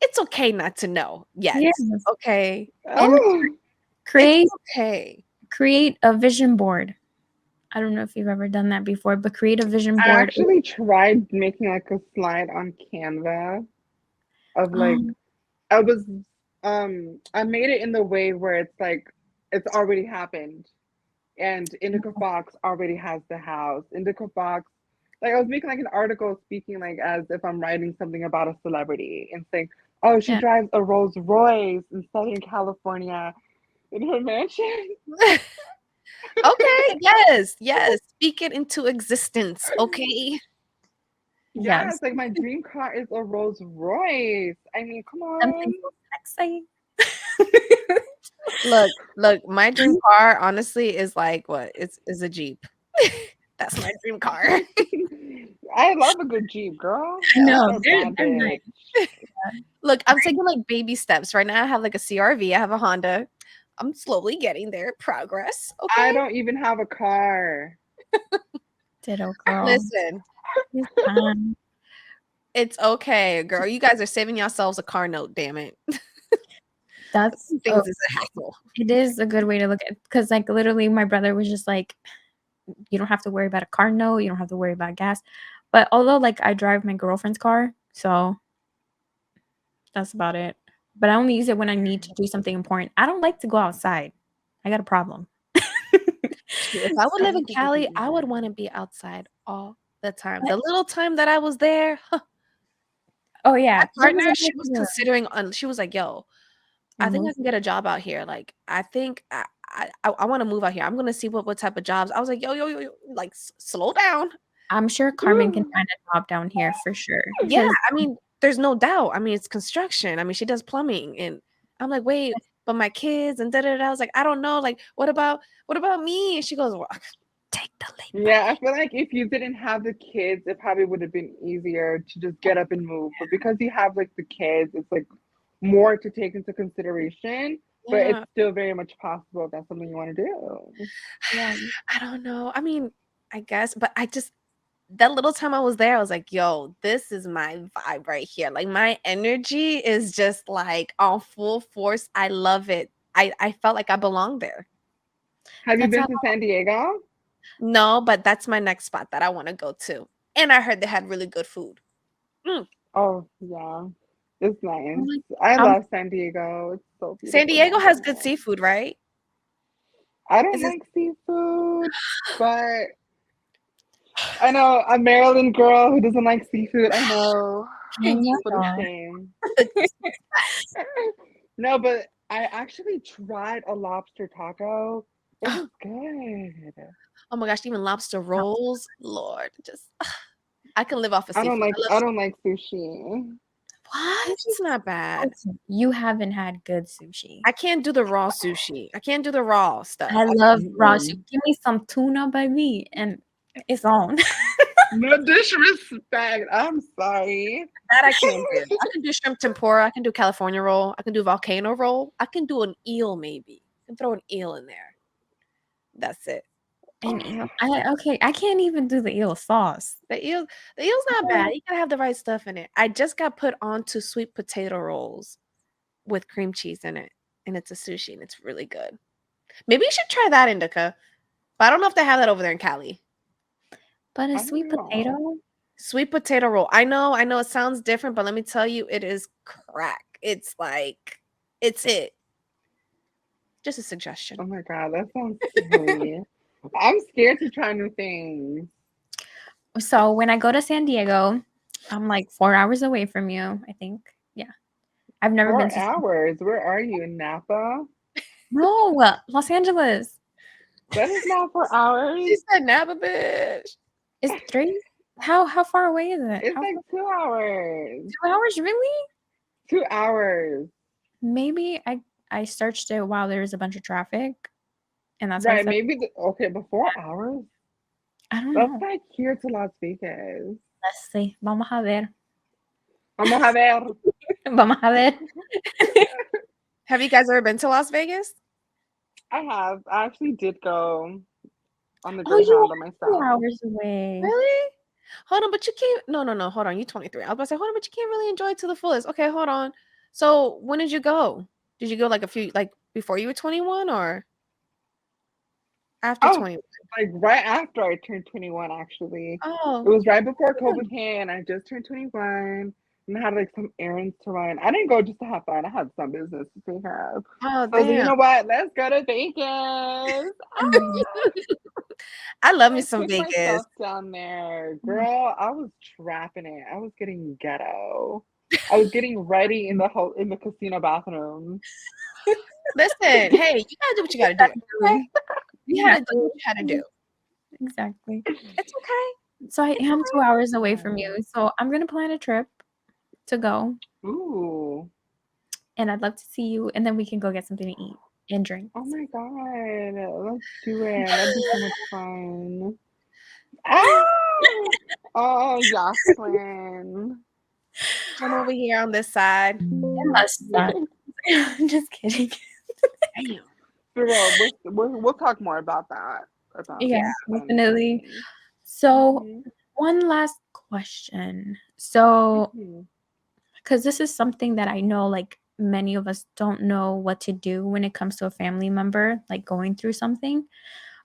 it's okay not to know yet, Yes. okay? And Oh, It's create okay. create a vision board. I don't know if you've ever done that before, but create a vision I board. actually tried making like a slide on Canva of like Um, I was I made it in the way where it's like it's already happened and Indica Fox already has the house. Indica Fox, like I was making like an article speaking like as if I'm writing something about a celebrity and saying, oh, she yeah. drives a Rolls Royce in Southern California in her mansion. Okay, yes, yes, speak it into existence, okay? Yeah, Yes. it's like my dream car is a Rolls Royce. I mean, come on. Something so sexy. Look, my dream car honestly is like what? It's a Jeep. That's my dream car. I love a good Jeep, girl. I Jeep know, are bad they're nice. bitch. Look, I'm taking, like, baby steps. Right now I have, like, a CRV, I have a Honda. I'm slowly getting there, progress, I okay? don't even have a car. Ditto, girl. Listen, It's fine. it's okay, girl. You guys are saving yourselves a car note, damn it. That's Things is a hassle. it is a good way to look at because like literally my brother was just like, you don't have to worry about a car note, you don't have to worry about gas. But although like I drive my girlfriend's car, so that's about it. But I only use it when I need to do something important. I don't like to go outside. I got a problem. Shoot, if I would I live don't in think I can Cali, do I would that. wanna be outside all the time. But The little time that I was there, oh my yeah, there was partner, a she was whole considering she was like, "Yo, I think I move. can get a job out here. Like, I think I wanna move out here. I'm gonna see what type of jobs." I was like, "Yo, like, slow down." I'm sure Carmen can find a job down here for sure. Yeah, Because I mean, there's no doubt. I mean, it's construction. I mean, she does plumbing, and I'm like, "Wait, but my kids and da da da." I was like, "I don't know. Like, what about me?" And she goes, "Well, take the leap." Yeah, I feel like if you didn't have the kids, it probably would have been easier to just get up and move. But because you have like the kids, it's like more to take into consideration. But it's Yeah. still very much possible if that's something you want to do. yeah, I don't know. I mean, I guess, but I just that little time I was there, I was like, "Yo, this is my vibe right here." Like, my energy is just like on full force. I love it. I felt like I belonged there. Have you that's how been to San Diego? No, but that's my next spot that I wanna go to, and I heard they had really good food. Mm. Oh, yeah. It's nice. I'm like, I I'm love San Diego. It's so San beautiful Diego down has good there. seafood, right? I don't Is it like seafood, but I know a Maryland girl who doesn't like seafood. I know. saying you What a y'all. shame. No, but I actually tried a lobster taco. It was good. Oh my gosh, even lobster rolls, Lord, just I can live off of I don't seafood. like I love I seafood. don't like sushi. What? It's not bad. Okay, you haven't had good sushi. I can't do the raw sushi. I can't do the raw stuff. I love raw sushi. Mm-mm. Give me some tuna, baby, and it's on. No disrespect. I'm sorry. That I can't do. I can do shrimp tempura, I can do California roll, I can do volcano roll, I can do an eel maybe. I can throw an eel in there. That's it. And eel, I can't even do the eel sauce. The eel the eel's not bad. Oh, You gotta have the right stuff in it. I just got put onto sweet potato rolls with cream cheese in it, and it's a sushi, and it's really good. Maybe you should try that, Indica. But I don't know if they have that over there in Cali. but a I don't sweet know. potato? Sweet potato roll. I know it sounds different, but let me tell you, it is crack. It's like, it's it. Just a suggestion. Oh my God, that sounds silly. I'm scared to try new things. So when I go to San Diego, I'm like 4 hours away from you, I think. Yeah. I've never been 4 to hours? Where are you? In Napa? No, Los Angeles. That is not 4 hours. She said Napa, bitch. It's 3? How far away is it? It's How like far? 2 hours. 2 hours, really? 2 hours. Maybe I searched it while there was a bunch of traffic, and that's why I Right, said maybe okay, but 4 hours? I don't That's know. like here to Las Vegas. Let's see. Vamos a ver. Vamos a ver. Vamos a ver. Have you guys ever been to Las Vegas? I have. I actually did go on the Oh, you Greyhound by are 2 myself. hours away. Really? Hold on, but you can't. No. Hold on. You 23. I was about to say, hold on, but you can't really enjoy it to the fullest. Okay, hold on. So when did you go? Did you go like a few, like before you were 21 or after Oh, 21? like right after I turned 21, actually. It Oh, was right before yeah. COVID hit, and I just turned 21, and I had like some errands to run. I didn't go just to have fun. I had some business to take care of. Oh, So I was like, you damn. know what? Let's go to Vegas. Ah! I love me I some took Vegas. myself down there. Mhm. Girl, I was trapping it. I was getting ghetto. I was getting ready in the casino bathroom. Listen, hey, you gotta do what you gotta do. Okay? You Yeah. had to do what you had to do. Exactly. It's okay. So I It's am 2 hours away from Yeah. you. So I'm gonna plan a trip to go, Ooh. and I'd love to see you, and then we can go get something to eat and drink. Oh my God. Let's do it. That'd be so much fun. okay. Ah! Oh, Jocelyn. Come over here on this side. It must suck. Just kidding. Damn. For real, we'll talk more about that. About Yeah, Yeah. fun definitely. things. So Mhm. one last question. So, Mhm. because this is something that I know, like many of us don't know what to do when it comes to a family member, like going through something.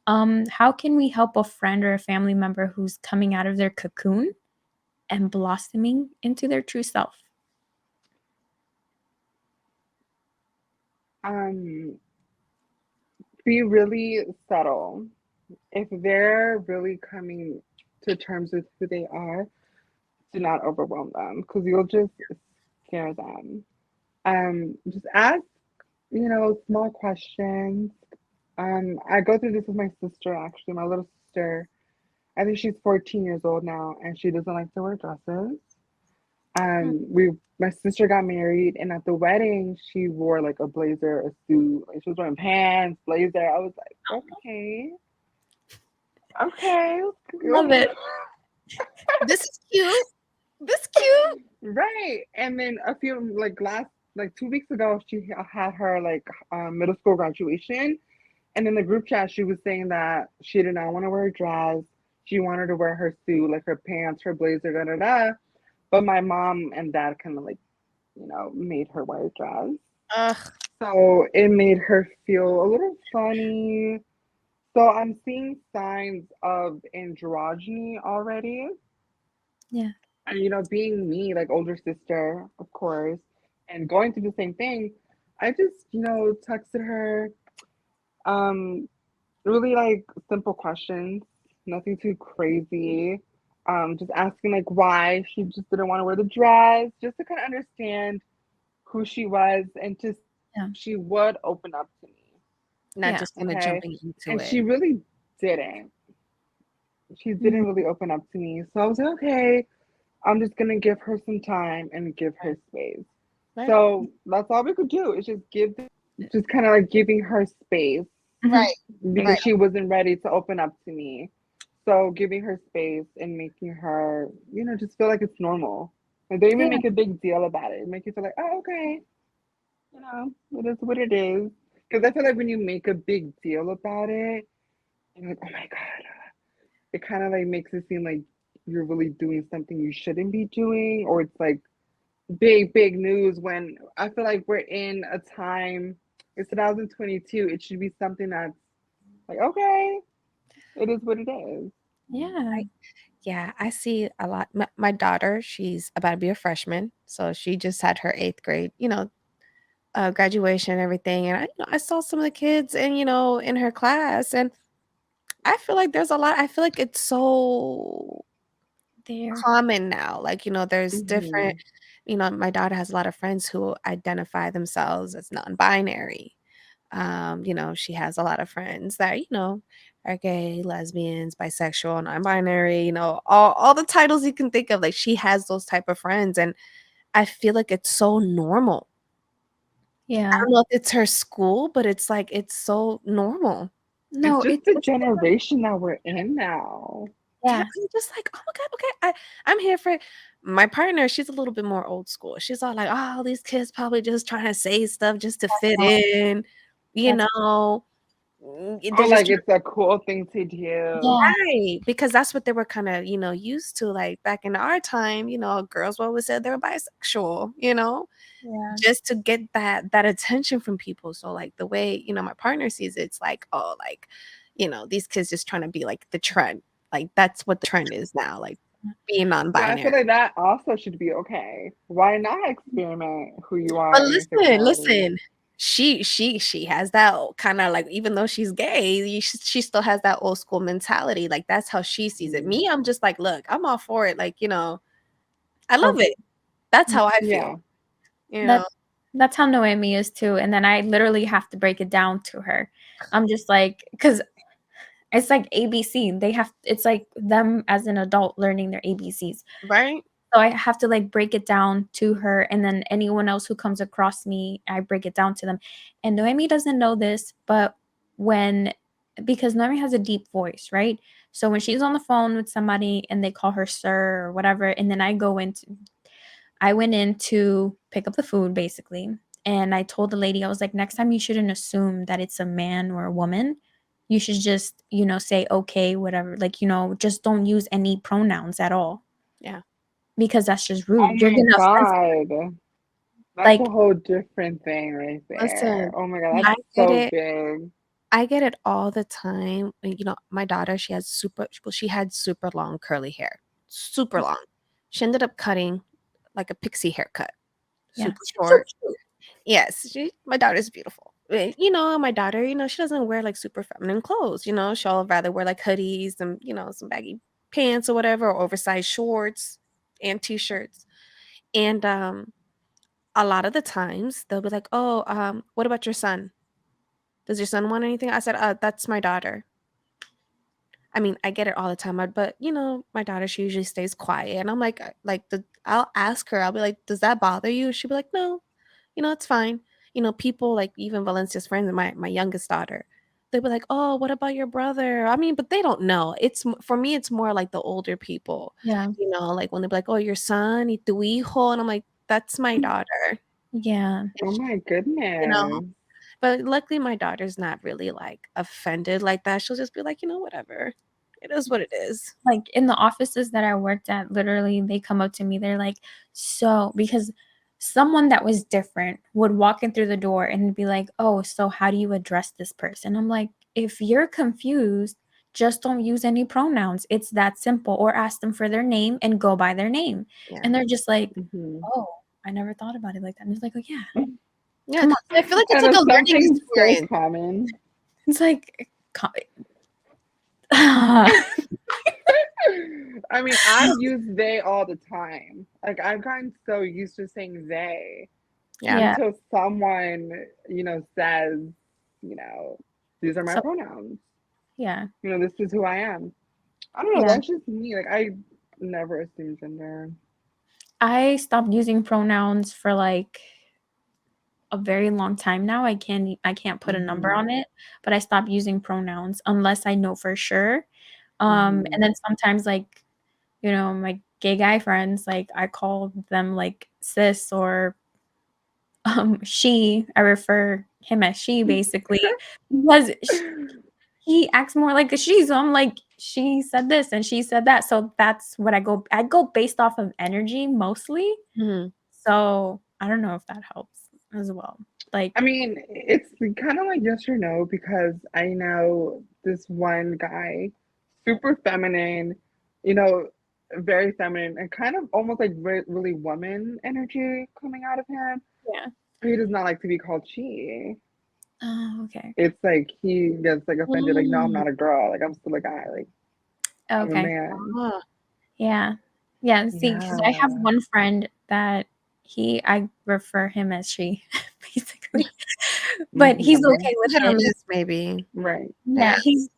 How can we help a friend or a family member who's coming out of their cocoon and blossoming into their true self? Um, be really subtle. If they're really coming to terms with who they are, do not overwhelm them because you'll just scare them. Just ask, small questions. I go through this with my sister actually, my little sister. I think she's 14 years old now, and she doesn't like to wear dresses. My sister got married, and at the wedding, she wore like a blazer, a suit, like she was wearing pants, blazer. I was like, okay, okay, Love it. This is cute. This cute. right. And then a few like 2 weeks ago, she had her like middle school graduation, and in the group chat, she was saying that she did not want to wear a dress. She wanted to wear her suit, like her pants, her blazer, da da da. But my mom and dad kind of like, made her wear a dress. Ugh. So it made her feel a little funny. So I'm seeing signs of androgyny already. Yeah. And, being me, like older sister, of course, and going through the same thing, I just, texted her, um, really like simple questions, nothing too crazy. Just asking like why she just didn't want to wear the dress, just to kind of understand who she was and to Yeah. she would open up to me. Not Yeah. just kind of Okay. jumping into And it. she really didn't. She Mhm. didn't really open up to me. So I was like, okay, I'm just gonna give her some time and give her space. Right. So that's all we could do is just kind of like giving her space Mhm. Right. because Right. she wasn't ready to open up to me. So giving her space and making her, just feel like it's normal. And they even Yeah. make a big deal about it. Make you feel like, oh, okay, it is what it is. Because I feel like when you make a big deal about it, you're like, oh my God, it kind of like makes it seem like you're really doing something you shouldn't be doing, or it's like big, big news when I feel like we're in a time, it's 2022, it should be something that's like, okay, it is what it is. Yeah. Yeah, I see a lot. My daughter, she's about to be a freshman, so she just had her 8th grade, graduation and everything, and I saw some of the kids and, in her class, and I feel like there's a lot I feel like it's so There. common now, like, there's different Mhm. my daughter has a lot of friends who identify themselves as non-binary. She has a lot of friends that, are gay, lesbians, bisexual, non-binary, all the titles you can think of. Like she has those type of friends. And I feel like it's so normal. I Yeah. don't know if it's her school, but it's like it's so normal. It's No, just it's the it's different. generation that we're in now. Yeah, Yeah. I'm just like, oh my God, okay. I'm here for my partner. She's a little bit more old school. She's all like, oh, these kids probably just trying to say stuff just to That's fit how in, you that's know. Or They're just like it's a cool thing to do. yeah. right, because that's what they were kinda, used to, like, back in our time, girls would always said they were bisexual, Yeah. just to get that attention from people, so, like, the way, my partner sees it, it's like, oh, like, these kids just trying to be, like, the trend, like, that's what the trend is now, like, being But I feel non-binary. like that also should be okay. Why not experiment who you But are in your listen, sexuality? listen, she has that kinda, like, even though she's gay, she still has that old school mentality, like, that's how she sees it. Mhm. Me, I'm just like, "Look, I'm all for it," like, I love Oh, it. That's how I feel, Yeah. you know? that that's how Noemi is too, and then I literally have to break it down to her. I'm just like, because it's like ABC. It's like them as an adult learning their ABCs. Right? So I have to, like, break it down to her, and then anyone else who comes across me, I break it down to them. And Noemi doesn't know this, but when because Noemi has a deep voice, right? So when she's on the phone with somebody and they call her sir or whatever, and then I went in to pick up the food basically, and I told the lady, I was like, "Next time you shouldn't assume that it's a man or a woman. You should just, say okay, whatever. Like, just don't use any pronouns at all Yeah. because that's just Oh rude. You're my gonna offend God. That's a like whole different thing right there. Listen, Oh my God, yeah, that's I get so it. big. I get it all the time. My daughter, she had super long curly hair, super long. She ended up cutting like a pixie haircut, yeah. super So short. cute. Yes, my daughter's beautiful. My daughter, she doesn't wear like super feminine clothes. She'll rather wear like hoodies and, some baggy pants or whatever, or oversized shorts and t-shirts. And a lot of the times they'll be like, "Oh, what about your son? Does your son want anything?" I said, that's my daughter." I mean, I get it all the time, but my daughter, she usually stays quiet, and I'm like, I'll ask her, I'll be like, "Does that bother you?" She'll be like, "No, it's fine." People like even Valencia's friends, and my youngest daughter, they'll be like, "Oh, what about your brother?" I mean, but they don't know. For me, it's more like the older people, Yeah. like when they're like, "Oh, your son, y tu hijo," and I'm like, "That's my daughter," Yeah. Oh my you know. goodness. But luckily, my daughter's not really like offended like that. She'll just be like, whatever. It is what it is. Like, in the offices that I worked at, literally, they come up to me, they're like, "So" because someone that was different would walk in through the door and be like, "Oh, so how do you address this person?" I'm like, "If you're confused, just don't use any pronouns. It's that simple, or ask them for their name and go by their name." Yeah. And they're just like, Hmm. "Oh, I never thought about it like that." And it's like, "Oh, yeah, Yeah. come on." I feel like it's And like a it's learning something so experience. common. It's like, I mean, I use they all the time. Like I've gotten so used to saying they Yeah. Yeah. until someone, says, you know, these are my So pronouns. yeah. This is who I am. I don't know, Yeah. that's just me. Like I never assume gender. I stopped using pronouns for, like, a very long time now. I can't put a number Hmm. on it, but I stopped using pronouns unless I know for sure. And Hmm. then sometimes, like, my gay guy friends, like, I call them, like, sis or, she. I refer him as she basically because he acts more like a she, so I'm like, "She said this and she said that." So that's what I go based off of energy mostly. Mhm. So, I don't know if that helps as well. I Like mean, it's kind of like yes or no because I know this one guy, super feminine, you know, very feminine and kind of almost like really woman energy coming out of him. Yeah. He does not like to be called she. Oh, okay. It's like he gets like offended, like, no, I'm Mm, not a girl, like I'm still a guy, like I'm a okay. man. Ah, Yeah. Yeah. See, because I have Yeah. one friend that I refer him as she, basically. But he's Mm-hmm. okay with hit or it. miss, maybe. Right. Yeah, he's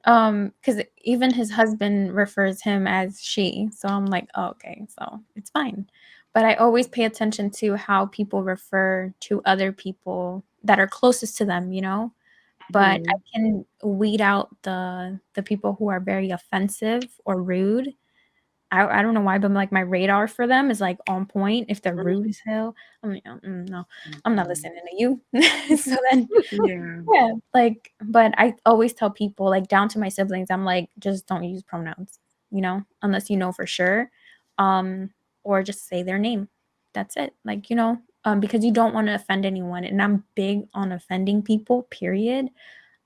because even his husband refers him as she. So I'm like, oh, okay, so it's fine. But I always pay attention to how people refer to other people that are closest to them, but I Mm-hmm. can weed out the people who are very offensive or rude. I don't know why, but like my radar for them is like on point. If they're rude as hell, I'm like, no, I'm not Mm-hmm. listening to you. So then, Yeah. yeah, like, but I always tell people, like, down to my siblings, I'm like, just don't use pronouns, unless you know for sure, um, or just say their name. That's it. Like, because you don't want to offend anyone, and I'm big on offending people. Period.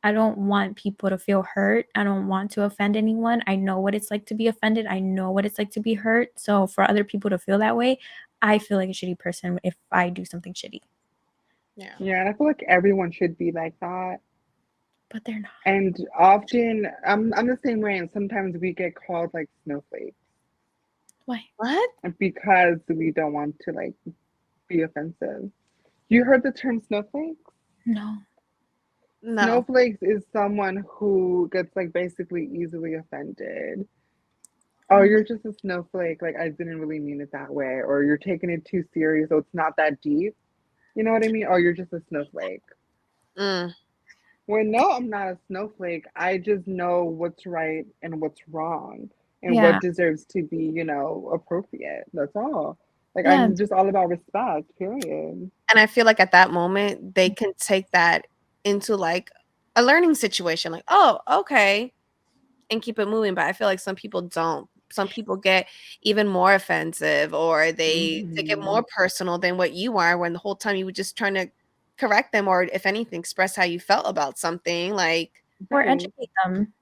I don't want people to feel hurt. I don't want to offend anyone. I know what it's like to be offended. I know what it's like to be hurt. So for other people to feel that way, I feel like a shitty person if I do something shitty. Yeah. Yeah, and I feel like everyone should be like that. But they're not. And often I'm the same way and sometimes we get called like snowflakes Why? What? because we don't want to like be offensive. You heard the term snowflake? No. No. Snowflakes is someone who gets like basically easily offended. Oh, Oh, you're just a snowflake. Like I didn't really mean it that way, or you're taking it too serious, so it's not that deep. You know what I mean? Oh, you're just a snowflake. Mm, When no, I'm not a snowflake. I just know what's right and what's wrong and yeah. what deserves to be, appropriate. That's all. Like Yeah. I'm just all about respect, period. and I feel like at that moment, they can take that into, like, a learning situation, like, "Oh, okay," and keep it moving, but I feel like some people don't. Some people get even more offensive, or they take it Hmm. more personal than what you are, when the whole time you were just trying to correct them, or if anything, express how you felt about something, like Or Right. educate them.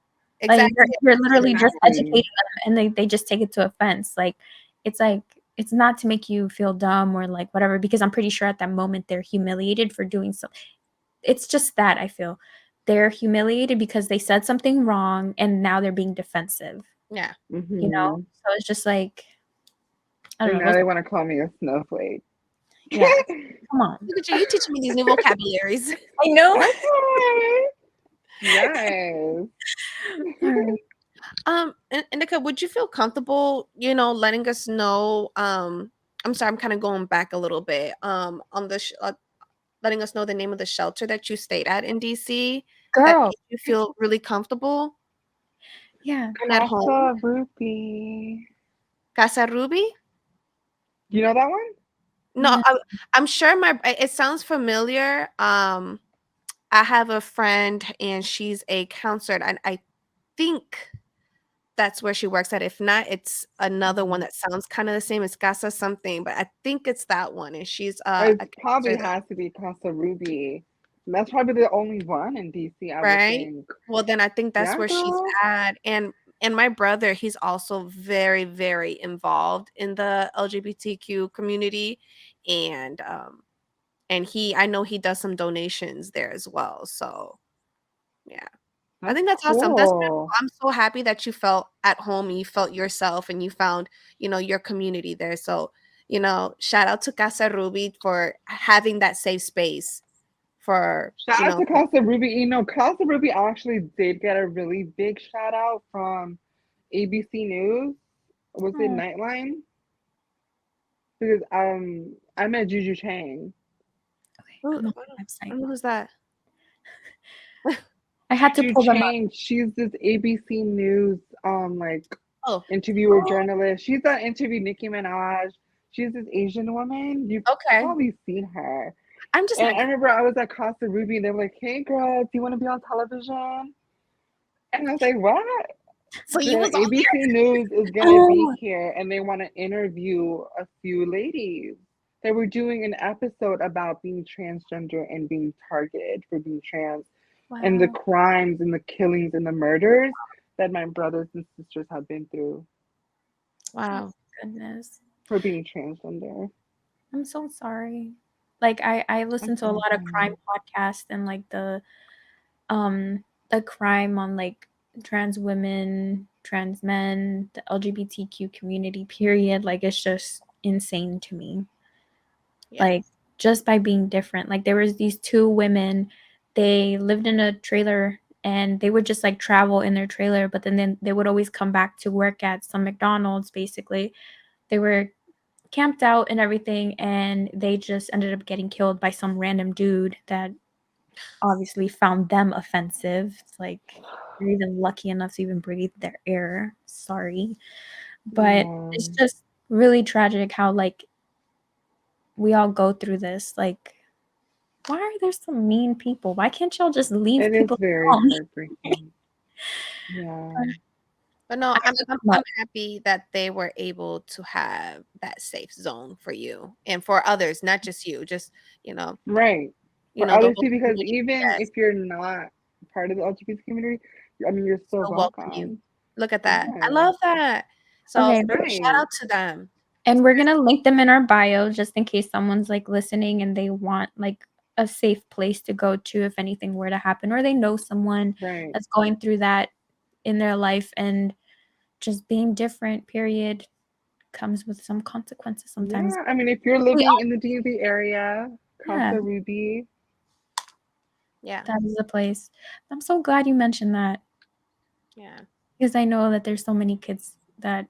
Like exactly. you're literally just Exactly. educating them and they just take it to offense. Like it's not to make you feel dumb or like whatever, because I'm pretty sure at that moment they're humiliated for doing so. It's just that I feel they're humiliated because they said something wrong and now they're being defensive, Yeah. you know? Hmm. So it's just like, I don't And know. now they want to call me a snowflake. Yeah. Come on. Look at you teaching me these new vocabularies. I know. Okay. Yes. All right. Indica, would you feel comfortable, letting us know, I'm sorry, I'm kind of going back a little bit, on letting us know the name of the shelter that you stayed at in DC that Girl. made you feel really comfortable Yeah. and at home? Casa Rupi. Casa Ruby? You know that one? No, No. I'm sure it sounds familiar. I have a friend and she's a counselor, and I think that's where she works at. If not, it's another one Mhm. that sounds kinda the same. It's Casa something, but I think it's that one, and she's, It a probably counselor there, has to be Casa Ruby. That's probably the only one in DC, I would right? think. Well, then I think that's Yeah, where she's girl. at, and my brother, he's also very, very involved in the LGBTQ community, and, I know he does some donations there as well, so, yeah. I That's think that's awesome. That's beautiful. cool. I'm so happy that you felt at home and you felt yourself and you found, your community there. So, shout out to Casa Ruby for having that safe space for, Shout out to Casa Ruby. Casa Ruby actually did get a really big shout out from ABC News. Was it Oh, Nightline? Because I met Juju Chang. okay. who, I'm on I the I website. don't know who's that. I had to Juju pull them up. Chang, she's this ABC News like Oh, interviewer Oh, journalist. She's that interviewed Nicki Minaj. She's this Asian woman. You've okay. probably seen her. I'm just And not I good. remember I was at Casa Ruby and they were like, "Hey girl, do you want to be on television?" And I was like, "What?" So you The was on there? ABC News is gonna be oh, here and they want to interview a few ladies. They were doing an episode about being transgender and being targeted for being trans and the wow. crimes and the killings and the murders that my brothers and sisters have been through Wow. Oh, goodness. for being transgender. I'm so sorry. Like I listen to a lot of crime podcasts and like the crime on like trans women, trans men, the LGBTQ community period. Like it's just insane to me. Yeah. Like just by being different. Like there was these two women, they lived in a trailer and they would just like travel in their trailer, but then they would always come back to work at some McDonald's basically. They were camped out and everything, and they just ended up getting killed by some random dude that obviously found them offensive. It's like you're even lucky enough to even breathe their air. Sorry. But Yeah. it's just really tragic how like we all go through this. Like, why are there some mean people? Why can't y'all just leave It is people very alone? heartbreaking. Yeah. But no, I I'm, look I'm them I'm up. happy that they were able to have that safe zone for you and for others, not just you, just Right. you For know, the others whole too, because community. even Yes, if you're not part of the LGBT community, I mean, you're still still welcome you. welcome. Look at that. I Yes. love that. So Okay. shout Right. out to them. And we're gonna link them in our bio just in case someone's like listening and they want like a safe place to go to if anything were to happen, or they know someone Right. that's going through that in their life, and just being different, period, comes with some consequences sometimes. Yeah. I mean, if you're We living all, in the DMV area, yeah, Casa Ruby, Yeah, that is a place. I'm so glad you mentioned that yeah, because I know that there's so many kids that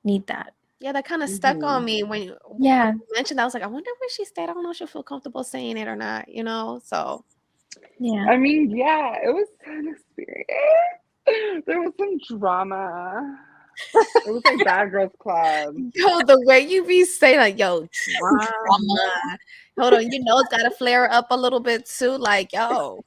need that. yeah. That kind of stuck on hmm me when you Yeah, mentioned. I was like, I wonder where she stayed. I don't know if she'll feel comfortable saying it or not. So yeah. I mean, yeah, it was an experience. There was some drama. It was like Bad Girls Club. yo, the way you be saying like, yo, drama. Hold on, it's gotta flare up a little bit too. Like, yo,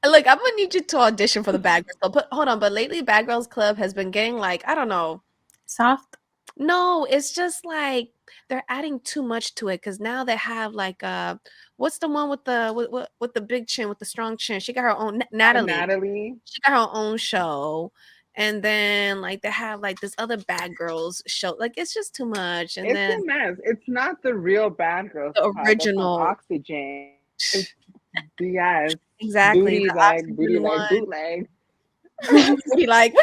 look, I'm gonna need you to audition for the Bad Girls Club. But hold on, but lately Bad Girls Club has been getting like, I don't know. Soft. No, it's just like they're adding too much to it because now they have like what's the one with the with the big chin with the strong chin? She got her own Natalie. Natalie. She got her own show. And then like they have like this other bad girls show. Like it's just too much. And It's then a mess. It's not the real Bad Girls the Club that's on original Oxygen. It's yes, exactly the booty oxygen leg, one. bootleg. Be like,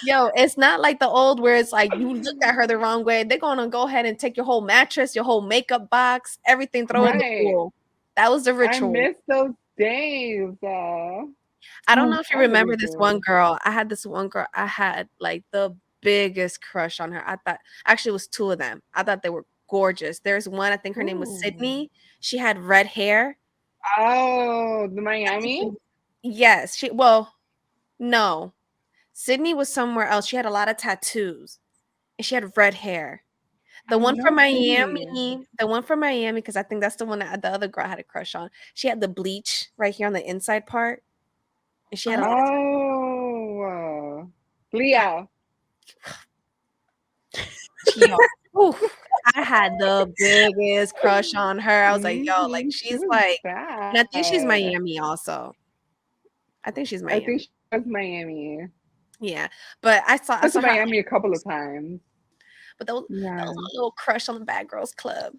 yo, it's not like the old where it's like you look at her the wrong way. They're gonna go ahead and take your whole mattress, your whole makeup box, everything, throw it in the Right. pool. That was the I ritual. miss those days. I don't Oh, know if you I really remember this one do. girl. I had this one girl. I had like the biggest crush on her. I thought actually it was two of them. I thought they were gorgeous. There's one, I think her name was Ooh. Sydney. She had red hair. Oh, the I think Miami? yes, well, no. Sydney was somewhere else. She had a lot of tattoos and she had red hair. The I one from know Sydney. Miami, because I think that's the one that the other girl had a crush on. She had the bleach right here on the inside part, and she had a lot of Oh, Leah. yo, oof, I had the biggest crush on her. I was like, yo, like She she's was like, and I think she's bad. Miami also. I think she's I think Miami. she was Miami. Yeah, but I Went to saw her, Miami a couple of times. but that was Yeah. a little crush on the Bad Girls Club.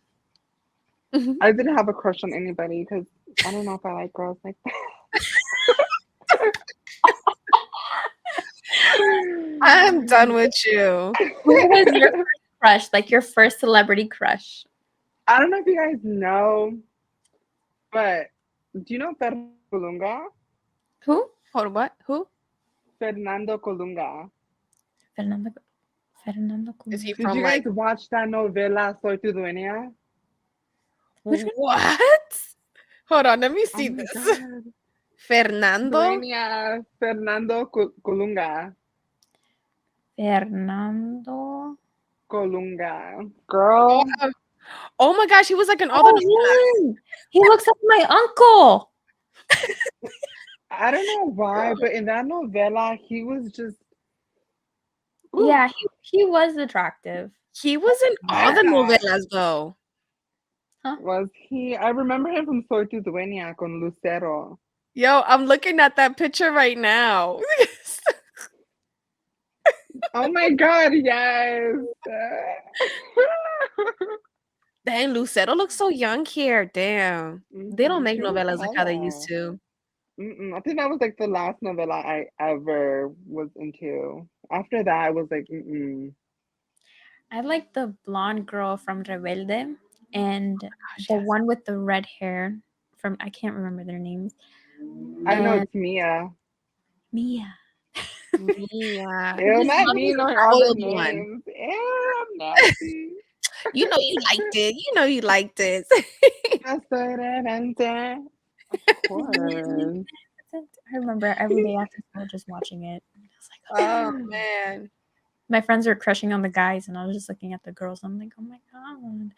I didn't have a crush on anybody because I don't know if I like girls like I'm done that. with you. who was your first crush? Like your first celebrity crush? I don't know if you guys know, but do you know Fernando Colunga? Who? Hold on, what? Who Fernando Colunga. Fernando. Fernando is he Colunga. Did from? you guys Like watch that novela Soy tu dueña? Which one? what? Hold on, let me Oh see my this. god. Fernando. Dueña Fernando Colunga. Fernando. Colunga. Oh, Girl, oh my gosh, he was like in all the Oh, him! He looks like my uncle. I don't know why, but in that novela, he was just, ooh, Yeah, he was attractive. he was in all the yeah. novelas though. Huh? Was he? I remember him from Soy Tu Dueña con Lucero. Yo, I'm looking at that picture right now. Oh my God, yes. Dang, Lucero looks so young here. Damn. They don't make He was novelas like how they used hella. to. I think that was like the last novella I ever was into. After that, I was like, I like the blonde girl from Rebelde and Gosh, the yes. one with the red hair from I can't remember their names. I know And it's Mia. Mia. Yeah. Ew, Just not love me the knowing all the spoiled one. names. Ew, I'm nasty. You know you liked it. You know you liked it. Of course. I remember every day after school just watching it. I was like, Oh oh. man. My friends were crushing on the guys, and I was just looking at the girls. I'm like, oh my god.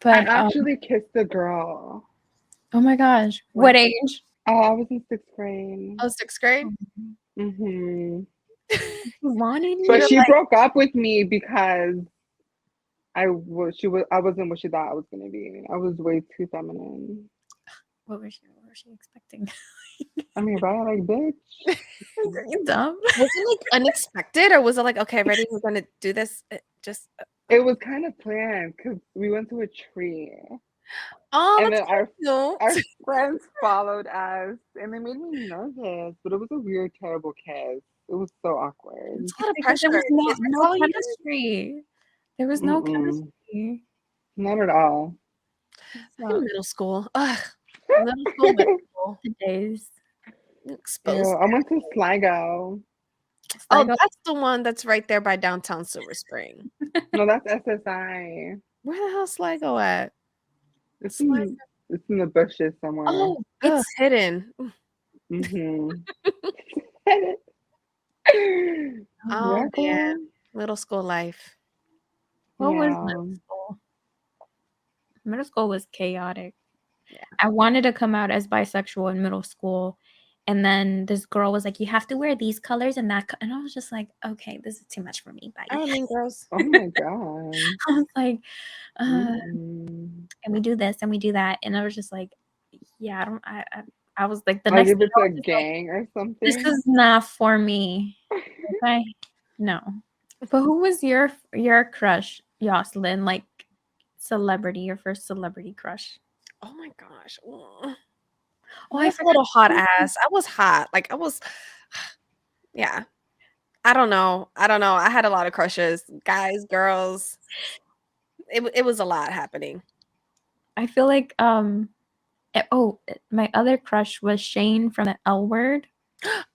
I But actually kissed a girl. oh my gosh, What? what age? Oh, I was in 6th grade. Oh, 6th grade? hmm You wanted But me? she broke up with me because I wasn't what she thought I was gonna be. I was way too feminine. What was she expecting? I mean, right? Like, bitch. Are you dumb? Was it like unexpected or was it like, okay, ready, we're gonna do this? Just It was kind of planned because we went to a tree, oh, and that's then so our cute. friends followed us, and they made me nervous. But it was a weird, terrible kiss. It was so awkward. It's a lot of Because there pressure. was no Is that all you did? chemistry. There was no Mm-mm, chemistry. not at all. In middle school. Ugh. Middle school. The days. Exposed. Ew, I went to Sligo. Oh, Sligo. that's the one that's right there by downtown Silver Spring. No, that's SSI. Where the hell's Sligo at? It's Sligo. in it's in the bushes somewhere. Oh, It's it's hidden. Mm-hmm. Oh Yeah, man, girl. middle school life. what was Yeah. middle school? Middle school was chaotic. Yeah. I wanted to come out as bisexual in middle school. And then this girl was like, you have to wear these colors and that. And I was just like, okay, this is too much for me. Bye. I mean, girls. Oh my god. I was like, Mm-mm. and we do this and we do that. And I was just like, yeah, I was like, the Like next if thing it's I a was just like, gang or this something. is not for me. Okay. No. But who was your crush, Jocelyn? Like celebrity, your first celebrity crush? Oh my gosh. Oh, I I was a forgot. little hot ass. I was hot. Like I was yeah. I don't know. I had a lot of crushes. Guys, girls. It was a lot happening. I feel like my other crush was Shane from the L Word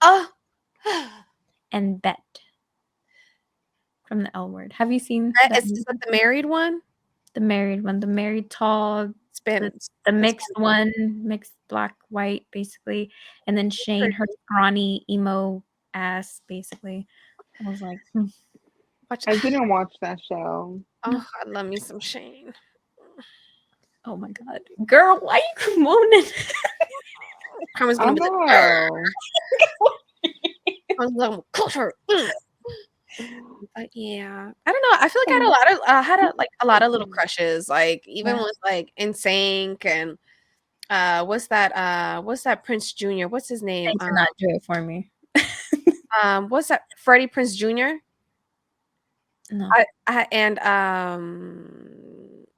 Oh. and Bet from the L Word. Have you seen That that? is that the married one? The married one, the married tall, Spin. the mixed one, mixed black white basically, and then Shane, her scrawny emo ass basically. I was like, Watch. I didn't watch that show. Oh, I love me some Shane. oh my god, girl, why you moaning? Carmen's I gonna be like, know. I'm like, culture. But yeah, I don't know. I feel like I had a lot of a lot of little crushes. Like even Yeah. with like NSYNC and what's that Prince Jr. What's his name? Thanks for not do it for me. What's that Freddie Prince Jr. No. And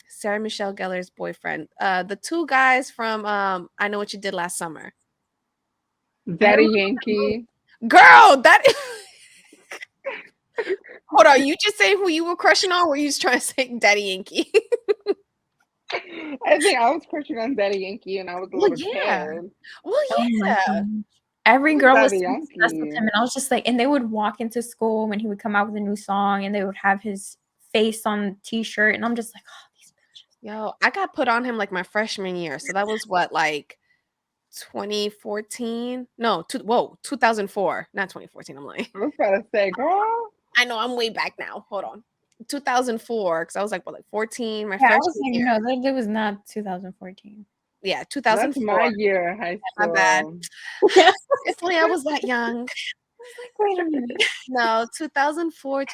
Sarah Michelle Gellar's boyfriend. The two guys from I Know What You Did Last Summer. Daddy Yankee. Girl, that hold on, you just saying who you were crushing on, or were you just trying to say Daddy Yankee? I think I was crushing on Daddy Yankee and I was a Well, little yeah. kid. Well, Oh my yeah. gosh. Every girl was Daddy so obsessed with Yankee. him, and I was just like, and they would walk into school when he would come out with a new song, and they would have his face on the t-shirt, and I'm just like, oh, these bitches. Yo, I got put on him like my freshman year. So that was what, like 2014? No, 2004. Not 2014. I'm lying. I was about to say, girl. I know I'm way back now. Hold on. 2004, because I was like, what, like 14, my Yeah, I freshman was like, year. no, that was not 2014. Yeah, That's 2004. my year, high My school. bad. If only I was that young. like, wait a minute. No, 2004, of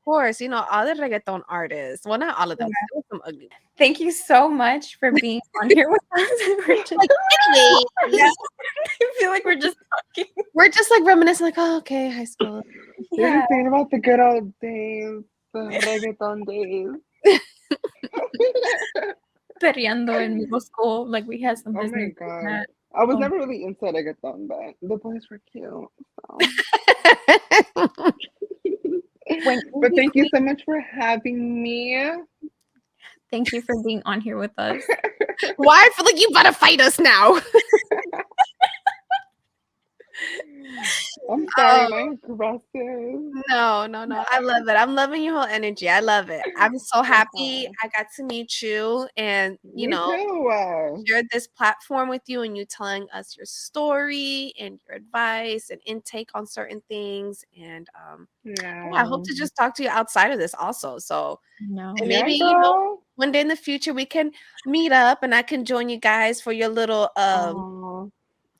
course, all the reggaeton artists. Well, not all of them. Yeah. There was some ugly. Thank you so much for being on here with us. We're just, Like, anyway, I feel like we're just talking. we're just like reminiscing, like, oh, okay, high school. We're Yeah. just thinking about the good old days, the reggaeton days. Perreando in middle school. Like we had some Oh my business. god. I was Oh. never really into reggaeton, but the boys were cute. So. But thank you so much for having me. Thank you for being on here with us. Why? I feel like you better fight us now. I'm sorry, am I aggressive? No. I love it. I'm loving your whole energy. I love it. I'm so happy I got to meet you and, Me too. share this platform with you and you telling us your story and your advice and intake on certain things. And I hope to just talk to you outside of this also. So No. and Yeah, maybe, girl. one day in the future we can meet up and I can join you guys for your little Aw.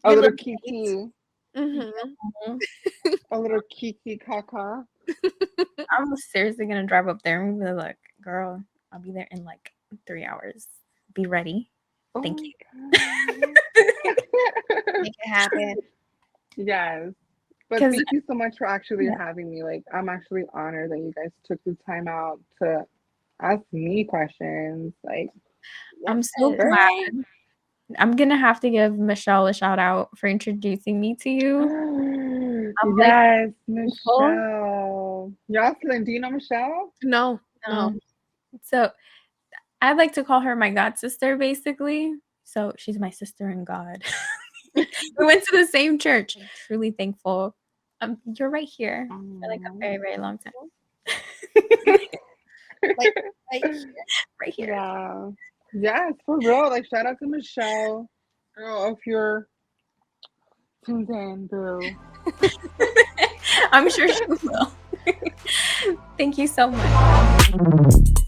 A your little little kiki. Mm-hmm. A little kiki kaka. I'm seriously gonna drive up there and be like, girl, I'll be there in like 3 hours. Be ready. Oh Thank my you. Make it happen. Yes. But 'Cause- thank you so much for actually Yeah. having me. Like, I'm actually honored that you guys took the time out to ask me questions. Like, I'm so girl. glad. I'm gonna have to give Michelle a shout out for introducing me to you. I'm like, Yes, thankful. Michelle. Jocelyn, do you know Michelle? No. So I like to call her my god sister, basically. So she's my sister in God. We went to the same church. Truly thankful. You're right here for like a very, very long time. Right here. Yeah. Yes, for real. Like, shout out to Michelle. Girl, if you're tuned in, boo. I'm sure she will. Thank you so much.